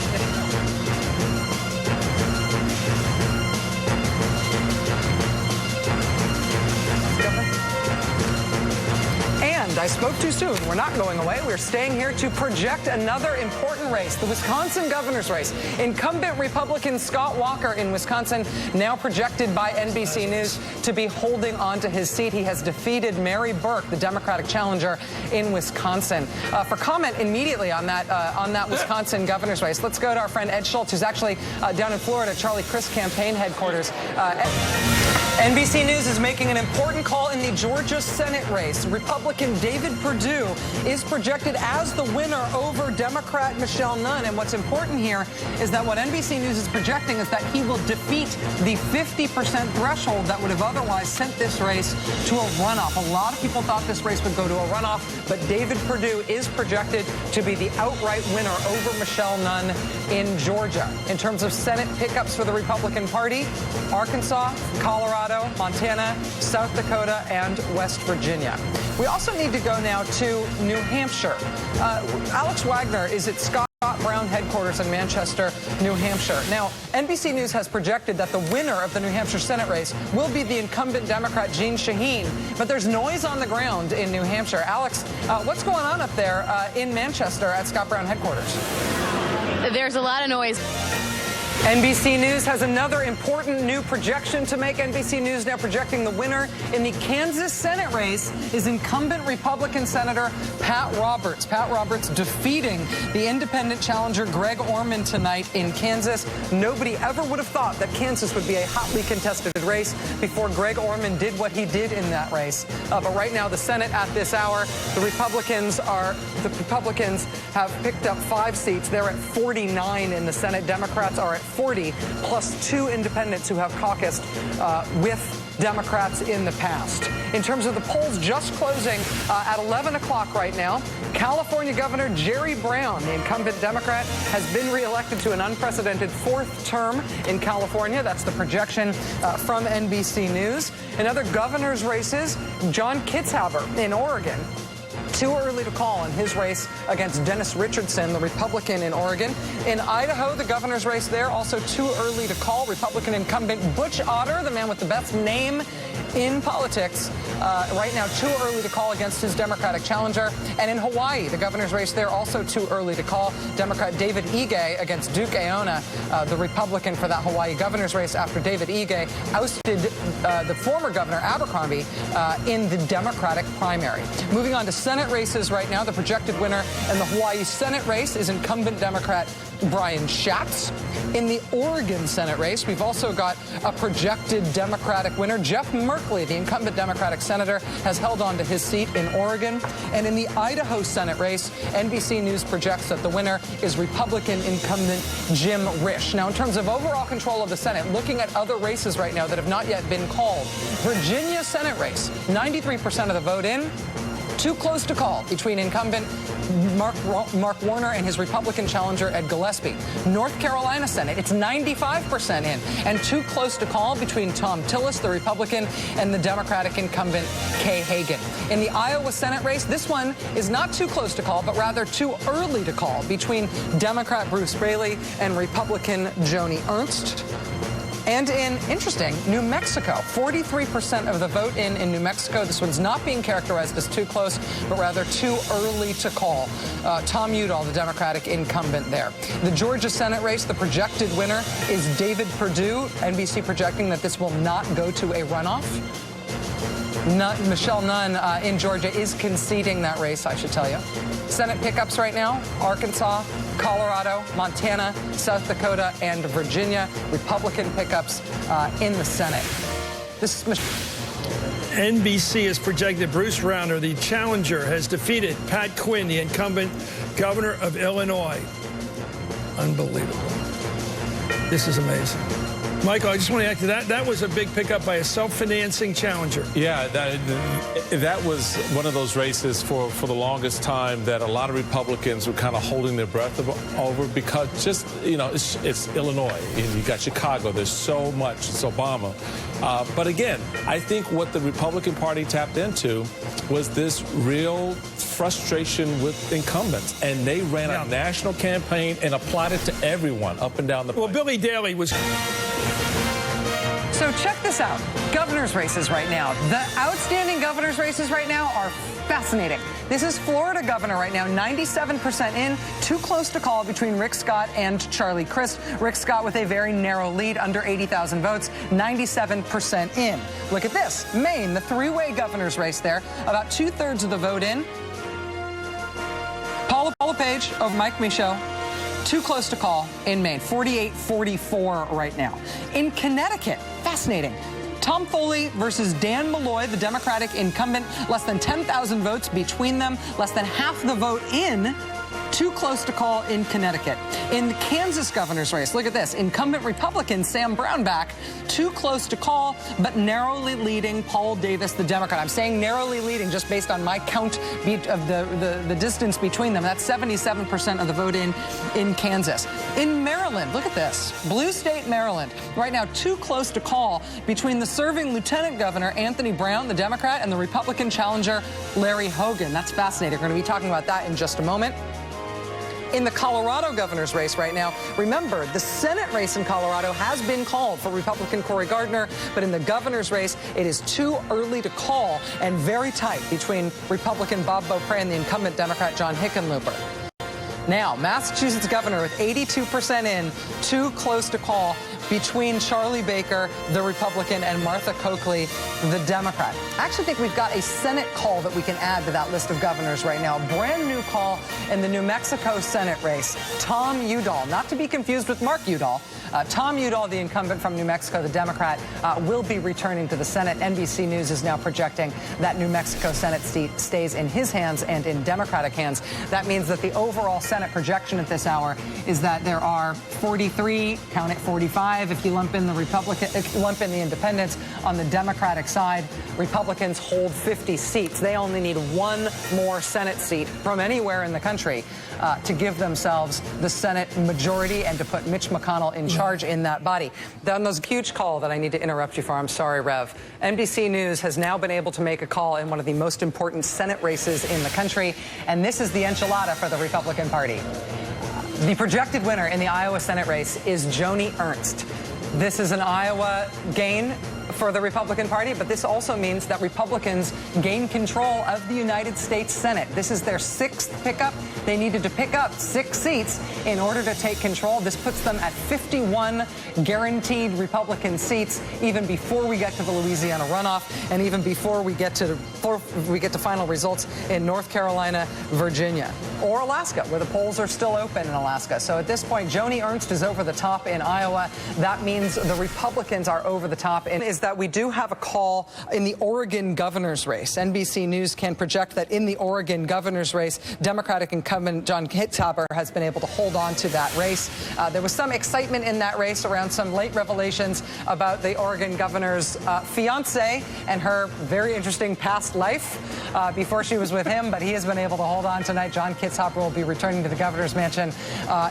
And I spoke too soon. We're not going away. We're staying here to project another important race, the Wisconsin governor's race. Incumbent Republican Scott Walker in Wisconsin, now projected by NBC News to be holding on to his seat. He has defeated Mary Burke, the Democratic challenger in Wisconsin. For comment immediately on that Wisconsin governor's race, let's go to our friend Ed Schultz, who's actually down in Florida, Charlie Crist campaign headquarters. NBC News is making an important call in the Georgia Senate race. Republican David Perdue is projected as the winner over Democrat Michelle Nunn. And what's important here is that what NBC News is projecting is that he will defeat the 50% threshold that would have otherwise sent this race to a runoff. A lot of people thought this race would go to a runoff, but David Perdue is projected to be the outright winner over Michelle Nunn in Georgia. In terms of Senate pickups for the Republican Party, Arkansas, Colorado, Montana, South Dakota, and West Virginia. We also need to go now to New Hampshire. Alex Wagner is at Scott Brown headquarters in Manchester, New Hampshire. Now, NBC News has projected that the winner of the New Hampshire Senate race will be the incumbent Democrat Jeanne Shaheen, but there's noise on the ground in New Hampshire. Alex, what's going on up there in Manchester at Scott Brown headquarters? There's a lot of noise. NBC News has another important new projection to make. NBC News now projecting the winner in the Kansas Senate race is incumbent Republican Senator Pat Roberts. Pat Roberts defeating the independent challenger Greg Orman tonight in Kansas. Nobody ever would have thought that Kansas would be a hotly contested race before Greg Orman did what he did in that race. But right now, the Senate at this hour, the Republicans have picked up 5 seats. They're at 49 in the Senate. Democrats are at 40, plus 2 independents who have caucused with Democrats in the past. In terms of the polls just closing at 11 o'clock right now, California Governor Jerry Brown, the incumbent Democrat, has been reelected to an unprecedented 4th term in California. That's the projection from NBC News. In other governor's races, John Kitzhaber in Oregon, too early to call in his race against Dennis Richardson, the Republican in Oregon. In Idaho, the governor's race there, also too early to call. Republican incumbent Butch Otter, the man with the best name in politics, right now too early to call against his Democratic challenger. And in Hawaii, the governor's race there, also too early to call. Democrat David Ige against Duke Aona, the Republican for that Hawaii governor's race after David Ige ousted the former governor Abercrombie in the Democratic primary. Moving on to Senate races right now, the projected winner in the Hawaii Senate race is incumbent Democrat Brian Schatz. In the Oregon Senate race, we've also got a projected Democratic winner. Jeff Merkley, the incumbent Democratic senator, has held on to his seat in Oregon. And in the Idaho Senate race, NBC News projects that the winner is Republican incumbent Jim Risch. Now, in terms of overall control of the Senate, looking at other races right now that have not yet been called, Virginia Senate race, 93% of the vote in. Too close to call between incumbent Mark Warner and his Republican challenger Ed Gillespie. North Carolina Senate, it's 95% in, and too close to call between Tom Tillis, the Republican, and the Democratic incumbent Kay Hagan. In the Iowa Senate race, this one is not too close to call, but rather too early to call between Democrat Bruce Braley and Republican Joni Ernst. And in, interesting, New Mexico, 43% of the vote in New Mexico. This one's not being characterized as too close, but rather too early to call. Tom Udall, the Democratic incumbent there. The Georgia Senate race, the projected winner is David Perdue. NBC projecting that this will not go to a runoff. Michelle Nunn in Georgia is conceding that race, I should tell you. Senate pickups right now, Arkansas, Colorado, Montana, South Dakota, and Virginia. Republican pickups in the Senate. This is NBC has projected Bruce Rauner, the challenger, has defeated Pat Quinn, the incumbent governor of Illinois. Unbelievable. This is amazing. Michael, I just want to add to that. That was a big pickup by a self-financing challenger. Yeah, that was one of those races for the longest time that a lot of Republicans were kind of holding their breath over because just, you know, it's Illinois. And you got Chicago. There's so much. It's Obama. But again, I think what the Republican Party tapped into was this real frustration with incumbents. And they ran a national campaign and applied it to everyone up and down the Well, Billy Daley was... So check this out. Governor's races right now. The outstanding governor's races right now are fascinating. This is Florida governor right now, 97% in. Too close to call between Rick Scott and Charlie Crist. Rick Scott with a very narrow lead, under 80,000 votes, 97% in. Look at this. Maine, the three-way governor's race there. About 2/3 of the vote in. Paula Page over Mike Michaud. Too close to call in Maine, 48-44 right now. In Connecticut, fascinating. Tom Foley versus Dan Malloy, the Democratic incumbent, less than 10,000 votes between them, less than half the vote in. Too close to call in Connecticut. In the Kansas governor's race, look at this. Incumbent Republican Sam Brownback, too close to call, but narrowly leading Paul Davis, the Democrat. I'm saying narrowly leading just based on my count of the distance between them. That's 77% of the vote in Kansas. In Maryland, look at this. Blue state Maryland, right now too close to call between the serving Lieutenant Governor Anthony Brown, the Democrat, and the Republican challenger Larry Hogan. That's fascinating. We're going to be talking about that in just a moment. In the Colorado governor's race right now, remember, the Senate race in Colorado has been called for Republican Cory Gardner, but in the governor's race, it is too early to call and very tight between Republican Bob Beaupre and the incumbent Democrat John Hickenlooper. Now, Massachusetts governor with 82% in, too close to call between Charlie Baker, the Republican, and Martha Coakley, the Democrat. I actually think we've got a Senate call that we can add to that list of governors right now. Brand new call in the New Mexico Senate race. Tom Udall, not to be confused with Mark Udall. Tom Udall, the incumbent from New Mexico, the Democrat, will be returning to the Senate. NBC News is now projecting that New Mexico Senate seat stays in his hands and in Democratic hands. That means that the overall Senate projection at this hour is that there are 43, count it 45, if you lump in the independents. On the Democratic side, Republicans hold 50 seats. They only need one more Senate seat from anywhere in the country to give themselves the Senate majority and to put Mitch McConnell in charge in that body. That was a huge call that I need to interrupt you for. I'm sorry, Rev. NBC News has now been able to make a call in one of the most important Senate races in the country, and this is the enchilada for the Republican Party. The projected winner in the Iowa Senate race is Joni Ernst. This is an Iowa gain for the Republican Party, but this also means that Republicans gain control of the United States Senate. This is their sixth pickup. They needed to pick up 6 seats in order to take control. This puts them at 51 guaranteed Republican seats, even before we get to the Louisiana runoff, and even before we get to final results in North Carolina, Virginia, or Alaska, where the polls are still open in Alaska. So at this point, Joni Ernst is over the top in Iowa. That means the Republicans are over the top. And is that we do have a call in the Oregon governor's race. NBC News can project that in the Oregon governor's race, Democratic incumbent John Kitzhaber has been able to hold on to that race. There was some excitement in that race around some late revelations about the Oregon governor's fiance and her very interesting past life before she was with him, but he has been able to hold on tonight. John Kitzhaber will be returning to the governor's mansion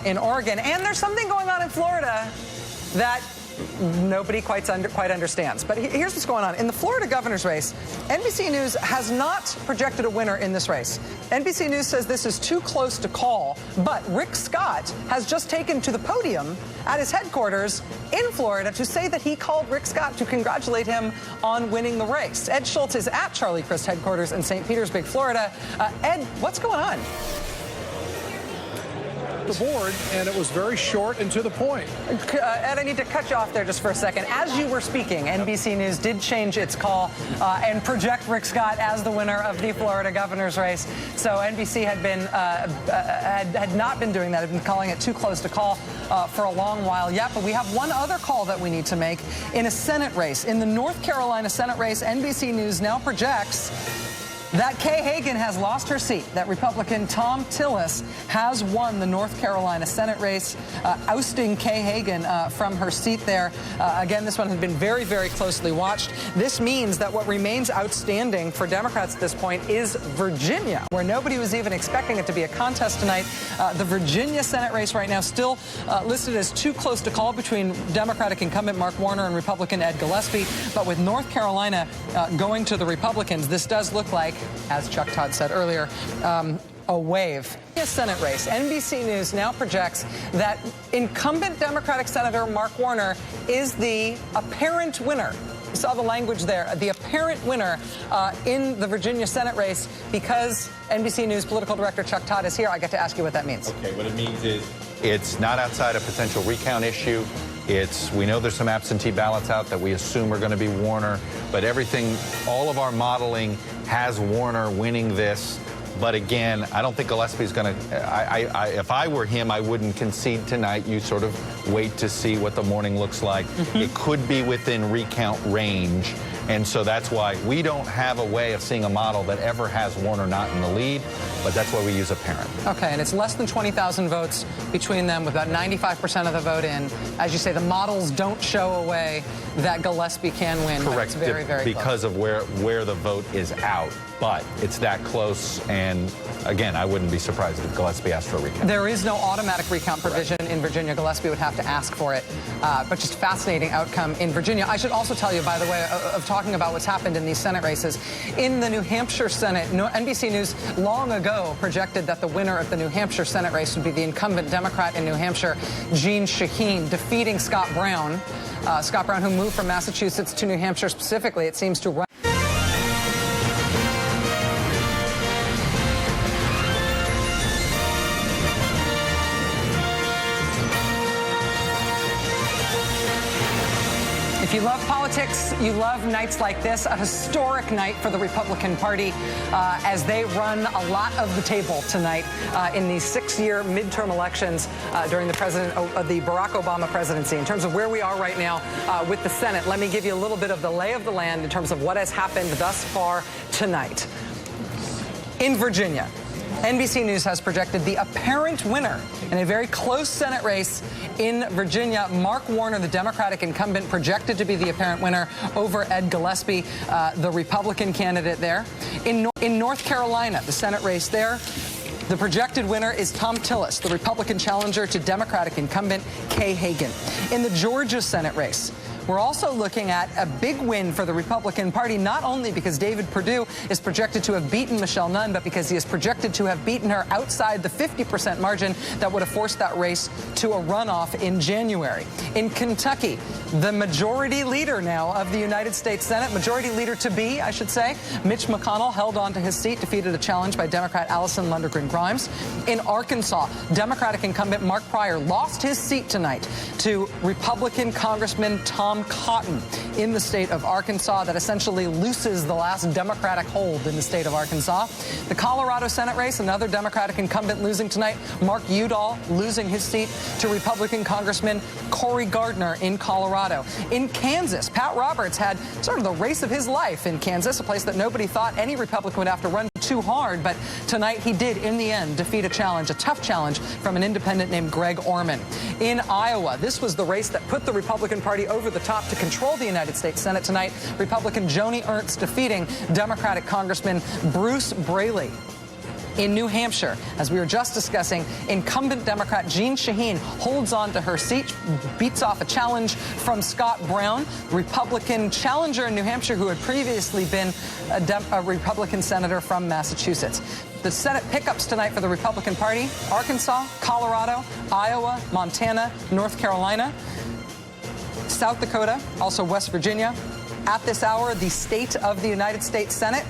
in Oregon. And there's something going on in Florida that nobody quite understands. But here's what's going on. In the Florida governor's race, NBC News has not projected a winner in this race. NBC News says this is too close to call, but Rick Scott has just taken to the podium at his headquarters in Florida to say that he called Rick Scott to congratulate him on winning the race. Ed Schultz is at Charlie Crist headquarters in St. Petersburg, Florida. Ed, what's going on? The board, and it was very short and to the point. Ed, I need to cut you off there just for a second. As you were speaking, NBC News did change its call and project Rick Scott as the winner of the Florida governor's race. So NBC had not been doing that, had been calling it too close to call for a long while yet. But we have one other call that we need to make in a Senate race. In the North Carolina Senate race, NBC News now projects that Kay Hagan has lost her seat, that Republican Tom Tillis has won the North Carolina Senate race, ousting Kay Hagan from her seat there. Again, this one has been very, very closely watched. This means that what remains outstanding for Democrats at this point is Virginia, where nobody was even expecting it to be a contest tonight. The Virginia Senate race right now still listed as too close to call between Democratic incumbent Mark Warner and Republican Ed Gillespie. But with North Carolina going to the Republicans, this does look like, as Chuck Todd said earlier, a wave. A Senate race. NBC News now projects that incumbent Democratic Senator Mark Warner is the apparent winner. You saw the language there, the apparent winner in the Virginia Senate race. Because NBC News political director Chuck Todd is here, I get to ask you what that means. Okay, what it means is it's not outside a potential recount issue. We know there's some absentee ballots out that we assume are going to be Warner, but everything, all of our modeling has Warner winning this. But again, I don't think Gillespie's going to, if I were him, I wouldn't concede tonight. You sort of wait to see what the morning looks like. It could be within recount range. And so that's why we don't have a way of seeing a model that ever has Warner not in the lead, but that's why we use apparent. Okay, and it's less than 20,000 votes between them, with about 95% of the vote in. As you say, the models don't show a way that Gillespie can win. Correct, it's very, very because close. of where the vote is out. But it's that close, and again, I wouldn't be surprised if Gillespie asked for a recount. There is no automatic recount provision in Virginia. Gillespie would have to ask for it, but just fascinating outcome in Virginia. I should also tell you, by the way, of talking about what's happened in these Senate races. In the New Hampshire Senate, NBC News long ago projected that the winner of the New Hampshire Senate race would be the incumbent Democrat in New Hampshire, Jeanne Shaheen, defeating Scott Brown. Scott Brown, who moved from Massachusetts to New Hampshire specifically, it seems to run. If you love politics, you love nights like this, a historic night for the Republican Party as they run a lot of the table tonight in these 6-year midterm elections during the Barack Obama presidency. In terms of where we are right now with the Senate, let me give you a little bit of the lay of the land in terms of what has happened thus far tonight. In Virginia, NBC News has projected the apparent winner in a very close Senate race in Virginia. Mark Warner, the Democratic incumbent, projected to be the apparent winner over Ed Gillespie, the Republican candidate there. In North Carolina, the Senate race there, the projected winner is Tom Tillis, the Republican challenger to Democratic incumbent Kay Hagan. In the Georgia Senate race, we're also looking at a big win for the Republican Party, not only because David Perdue is projected to have beaten Michelle Nunn, but because he is projected to have beaten her outside the 50% margin that would have forced that race to a runoff in January. In Kentucky, the majority leader now of the United States Senate, majority leader to be, I should say, Mitch McConnell held on to his seat, defeated a challenge by Democrat Allison Lundergan-Grimes. In Arkansas, Democratic incumbent Mark Pryor lost his seat tonight to Republican Congressman Tom Cotton in the state of Arkansas. That essentially looses the last Democratic hold in the state of Arkansas. The Colorado Senate race, another Democratic incumbent losing tonight, Mark Udall losing his seat to Republican Congressman Cory Gardner in Colorado. In Kansas, Pat Roberts had sort of the race of his life in Kansas, a place that nobody thought any Republican would have to run too hard, but tonight he did, in the end, defeat a tough challenge from an independent named Greg Orman. In Iowa, this was the race that put the Republican Party over the top to control the United States Senate tonight. Republican Joni Ernst defeating Democratic Congressman Bruce Braley. In New Hampshire, as we were just discussing, incumbent Democrat Jeanne Shaheen holds on to her seat, beats off a challenge from Scott Brown, Republican challenger in New Hampshire who had previously been a Republican senator from Massachusetts. The Senate pickups tonight for the Republican Party: Arkansas, Colorado, Iowa, Montana, North Carolina, South Dakota, also West Virginia. At this hour, the state of the United States Senate.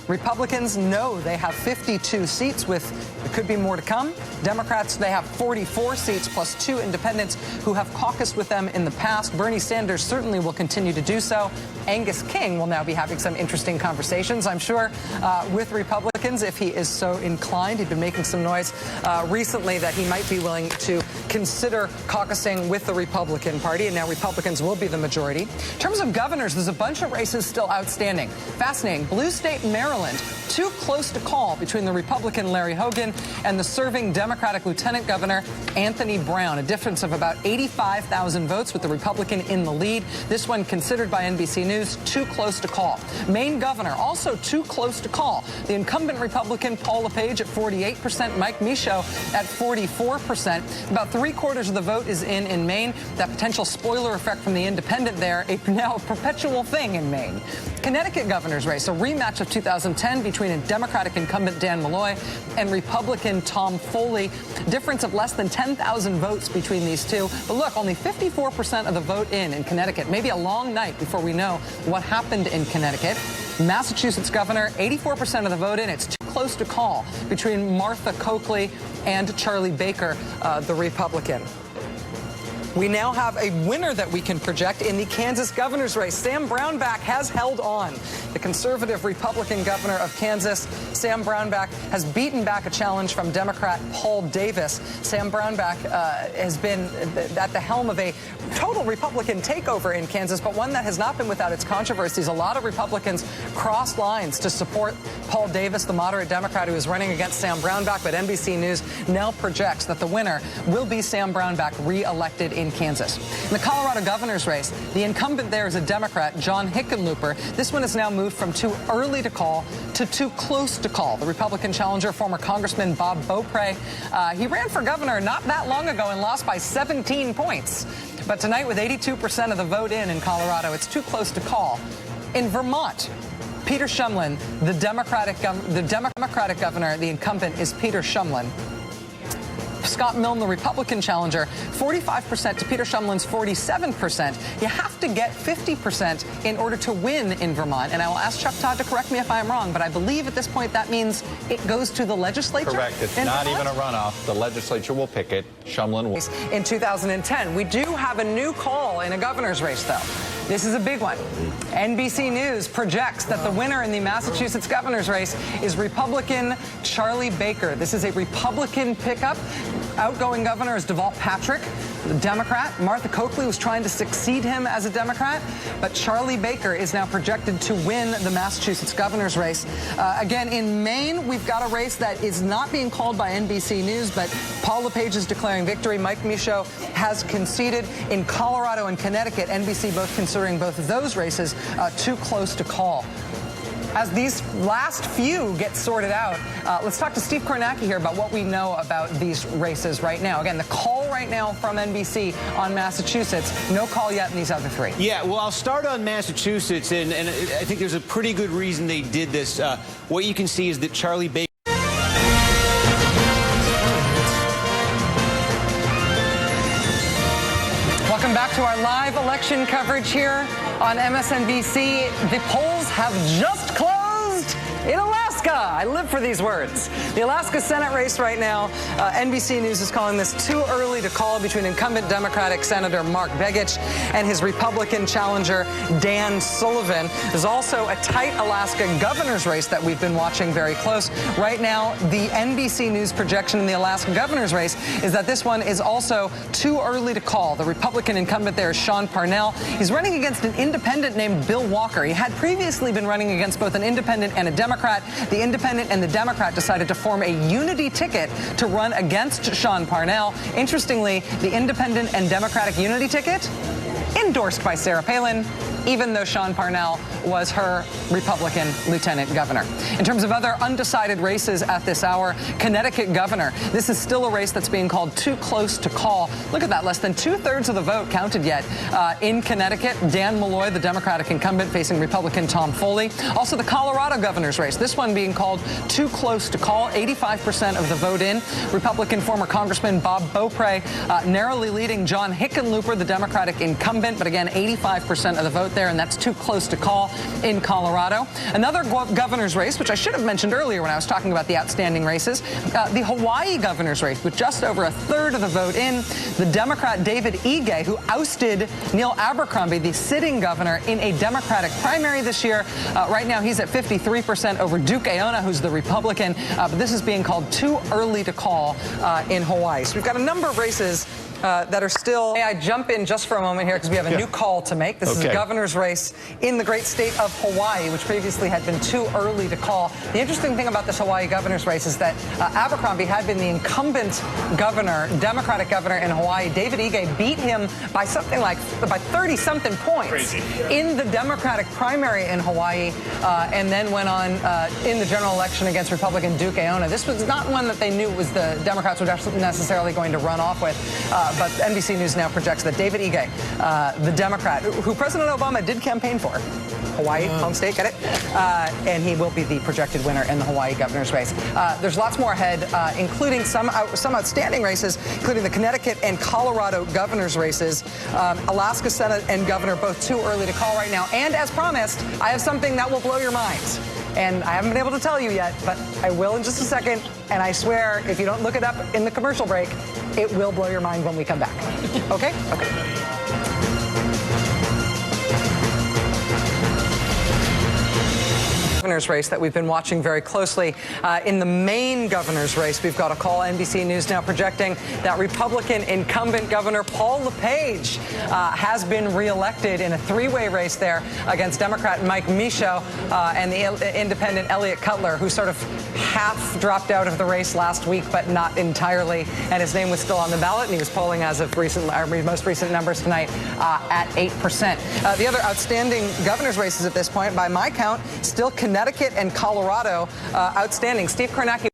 Republicans know they have 52 seats, with there could be more to come. Democrats, they have 44 seats plus 2 independents who have caucused with them in the past. Bernie Sanders certainly will continue to do so. Angus King will now be having some interesting conversations, I'm sure, with Republicans if he is so inclined. He'd been making some noise recently that he might be willing to consider caucusing with the Republican Party, and now Republicans will be the majority. In terms of governors, there's a bunch of races still outstanding. Fascinating. Blue State Maryland, too close to call between the Republican Larry Hogan and the serving Democratic Lieutenant Governor Anthony Brown. A difference of about 85,000 votes with the Republican in the lead. This one considered by NBC News too close to call. Maine governor also too close to call. The incumbent Republican Paul LePage at 48%, Mike Michaud at 44%. About 3/4 of the vote is in Maine. That potential spoiler effect from the independent there, now a perpetual thing in Maine. Connecticut governor's race, a rematch of 2010 between a Democratic incumbent Dan Malloy and Republican Tom Foley. Difference of less than 10,000 votes between these two. But look, only 54% of the vote in Connecticut. Maybe a long night before we know what happened in Connecticut. Massachusetts governor, 84% of the vote in. It's too close to call between Martha Coakley and Charlie Baker, the Republican. We now have a winner that we can project in the Kansas governor's race. Sam Brownback has held on. The conservative Republican governor of Kansas, Sam Brownback, has beaten back a challenge from Democrat Paul Davis. Sam Brownback has been at the helm of a total Republican takeover in Kansas, but one that has not been without its controversies. A lot of Republicans crossed lines to support Paul Davis, the moderate Democrat who is running against Sam Brownback, but NBC News now projects that the winner will be Sam Brownback, re-elected in Kansas. In the Colorado governor's race, the incumbent there is a Democrat, John Hickenlooper. This one has now moved from too early to call to too close to call. The Republican challenger, former Congressman Bob Beaupre, he ran for governor not that long ago and lost by 17 points. But tonight, with 82% of the vote in Colorado, it's too close to call. In Vermont, Peter Shumlin, the Democratic governor, the incumbent is Peter Shumlin. Scott Milne, the Republican challenger, 45% to Peter Shumlin's 47%. You have to get 50% in order to win in Vermont. And I will ask Chuck Todd to correct me if I'm wrong, but I believe at this point that means it goes to the legislature. Correct. It's not even a runoff. The legislature will pick it. Shumlin will. In 2010, we do have a new call in a governor's race, though. This is a big one. NBC News projects that the winner in the Massachusetts governor's race is Republican Charlie Baker. This is a Republican pickup. Outgoing governor is Deval Patrick, the Democrat. Martha Coakley was trying to succeed him as a Democrat, but Charlie Baker is now projected to win the Massachusetts governor's race. Again, in Maine, we've got a race that is not being called by NBC News, but Paul LePage is declaring victory. Mike Michaud has conceded. In Colorado and Connecticut, NBC both considering both of those races too close to call. As these last few get sorted out, let's talk to Steve Kornacki here about what we know about these races right now. Again, the call right now from NBC on Massachusetts, no call yet in these other three. Yeah, well, I'll start on Massachusetts, and I think there's a pretty good reason they did this. What you can see is that Charlie Baker. Welcome back to our live election coverage here on MSNBC. The polls have just closed in Alaska. I live for these words. The Alaska Senate race right now, NBC News is calling this too early to call between incumbent Democratic Senator Mark Begich and his Republican challenger Dan Sullivan. There's also a tight Alaska governor's race that we've been watching very close. Right now, the NBC News projection in the Alaska governor's race is that this one is also too early to call. The Republican incumbent there is Sean Parnell. He's running against an independent named Bill Walker. He had previously been running against both an independent and a Democrat. The independent and the Democrat decided to form a unity ticket to run against Sean Parnell. Interestingly, the independent and Democratic unity ticket endorsed by Sarah Palin, even though Sean Parnell was her Republican lieutenant governor. In terms of other undecided races at this hour, Connecticut governor. This is still a race that's being called too close to call. Look at that, less than 2/3 of the vote counted yet in Connecticut. Dan Malloy, the Democratic incumbent, facing Republican Tom Foley. Also the Colorado governor's race, this one being called too close to call. 85% of the vote in. Republican former Congressman Bob Beaupre narrowly leading John Hickenlooper, the Democratic incumbent, but again, 85% of the vote there, and that's too close to call. in Colorado. Another governor's race, which I should have mentioned earlier when I was talking about the outstanding races, the Hawaii governor's race with just over a third of the vote in. The Democrat David Ige, who ousted Neil Abercrombie, the sitting governor, in a Democratic primary this year. Right now he's at 53% over Duke Aona, who's the Republican, but this is being called too early to call in Hawaii. So we've got a number of races that are still. May I jump in just for a moment here because we have a new call to make. This is a governor's race in the great state of Hawaii, which previously had been too early to call. The interesting thing about this Hawaii governor's race is that Abercrombie had been the incumbent governor, Democratic governor in Hawaii. David Ige beat him by something like by 30-something points in the Democratic primary in Hawaii, and then went on in the general election against Republican Duke Aona. This was not one that they knew was the Democrats were necessarily going to run off with. But NBC News now projects that David Ige, the Democrat, who President Obama did campaign for, Hawaii, home state, get it? And he will be the projected winner in the Hawaii governor's race. There's lots more ahead, including some outstanding races, including the Connecticut and Colorado governor's races. Alaska Senate and governor both too early to call right now. And as promised, I have something that will blow your minds. And I haven't been able to tell you yet, but I will in just a second. And I swear, if you don't look it up in the commercial break, it will blow your mind when we come back. Okay? Okay. Governor's race that we've been watching very closely. In the Maine governor's race, we've got a call. NBC News now projecting that Republican incumbent Governor Paul LePage has been reelected in a three-way race there against Democrat Mike Michaud and the independent Elliott Cutler, who sort of half dropped out of the race last week, but not entirely. And his name was still on the ballot, and he was polling as of most recent numbers tonight at 8%. The other outstanding governor's races at this point, by my count, still Connecticut and Colorado outstanding. Steve Kornacki.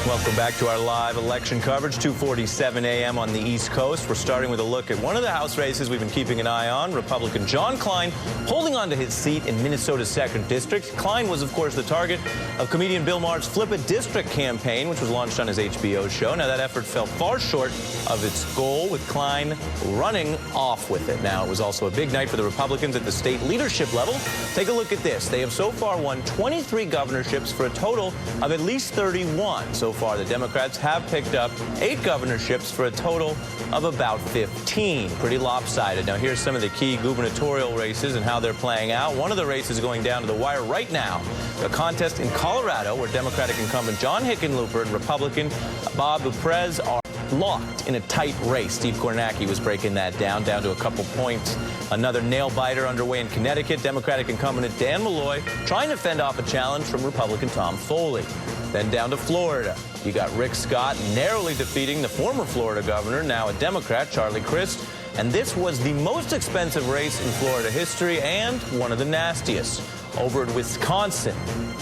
Welcome back to our live election coverage, 2:47 a.m. on the East Coast. We're starting with a look at one of the House races we've been keeping an eye on. Republican John Klein holding on to his seat in Minnesota's 2nd District. Klein was, of course, the target of comedian Bill Maher's Flip a District campaign, which was launched on his HBO show. Now, that effort fell far short of its goal, with Klein running off with it. Now, it was also a big night for the Republicans at the state leadership level. Take a look at this. They have so far won 23 governorships for a total of at least 31. So far, the Democrats have picked up 8 governorships for a total of about 15. Pretty lopsided. Now, here's some of the key gubernatorial races and how they're playing out. One of the races going down to the wire right now, a contest in Colorado where Democratic incumbent John Hickenlooper and Republican Bob Perez are locked in a tight race. Steve Kornacki was breaking that down to a couple points. Another nail-biter underway in Connecticut. Democratic incumbent Dan Malloy trying to fend off a challenge from Republican Tom Foley. Then down to Florida. You got Rick Scott narrowly defeating the former Florida governor, now a Democrat, Charlie Crist. And this was the most expensive race in Florida history and one of the nastiest. Over in Wisconsin,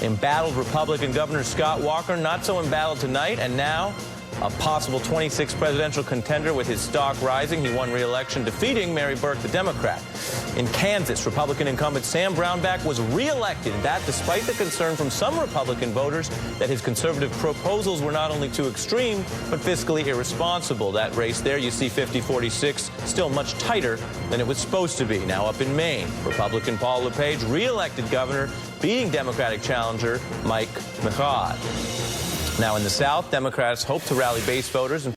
embattled Republican Governor Scott Walker, not so embattled tonight, and now a possible 26th presidential contender with his stock rising. He won re-election, defeating Mary Burke, the Democrat. In Kansas, Republican incumbent Sam Brownback was re-elected, that despite the concern from some Republican voters that his conservative proposals were not only too extreme, but fiscally irresponsible. That race there, you see 50-46, still much tighter than it was supposed to be. Now up in Maine, Republican Paul LePage, re-elected governor, beating Democratic challenger Mike Michaud. Now in the South, Democrats hope to rally base voters.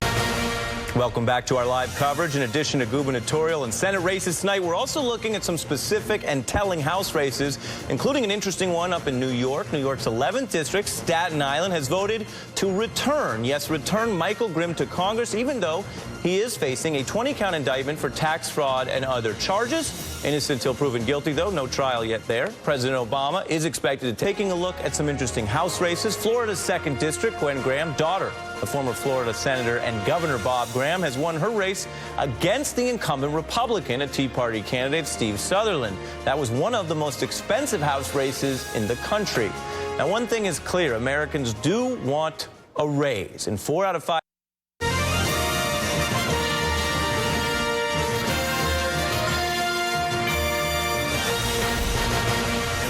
Welcome back to our live coverage. In addition to gubernatorial and Senate races tonight, we're also looking at some specific and telling House races, including an interesting one up in New York. New York's 11th district, Staten Island, has voted to return Michael Grimm to Congress, even though he is facing a 20-count indictment for tax fraud and other charges. Innocent till proven guilty, though. No trial yet there. President Obama is expected to taking a look at some interesting House races. Florida's 2nd District, Gwen Graham, daughter of former Florida Senator and Governor Bob Graham, has won her race against the incumbent Republican, a Tea Party candidate, Steve Sutherland. That was one of the most expensive House races in the country. Now, one thing is clear. Americans do want a raise. In 4 out of 5...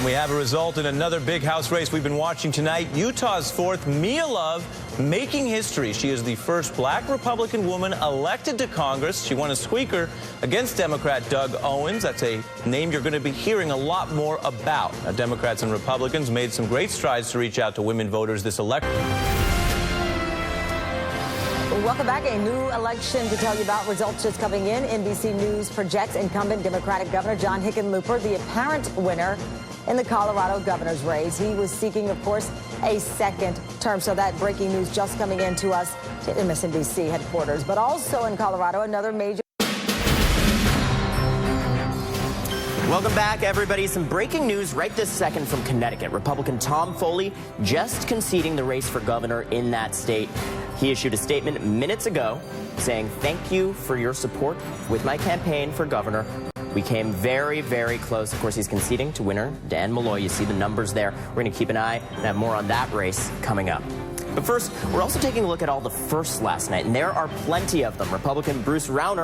we have a result in another big House race we've been watching tonight. Utah's 4th, Mia Love, making history. She is the first black Republican woman elected to Congress. She won a squeaker against Democrat Doug Owens. That's a name you're going to be hearing a lot more about. Now, Democrats and Republicans made some great strides to reach out to women voters this election. Welcome back. A new election to tell you about. Results just coming in. NBC News projects incumbent Democratic Governor John Hickenlooper the apparent winner in the Colorado governor's race. He was seeking, of course, a second term. So that breaking news just coming in to us to MSNBC headquarters. But also in Colorado, another major. Welcome back, everybody. Some breaking news right this second from Connecticut. Republican Tom Foley just conceding the race for governor in that state. He issued a statement minutes ago saying, "Thank you for your support with my campaign for governor. We came very, very close." Of course, he's conceding to winner Dan Malloy. You see the numbers there. We're going to keep an eye and have more on that race coming up. But first, we're also taking a look at all the firsts last night, and there are plenty of them. Republican Bruce Rauner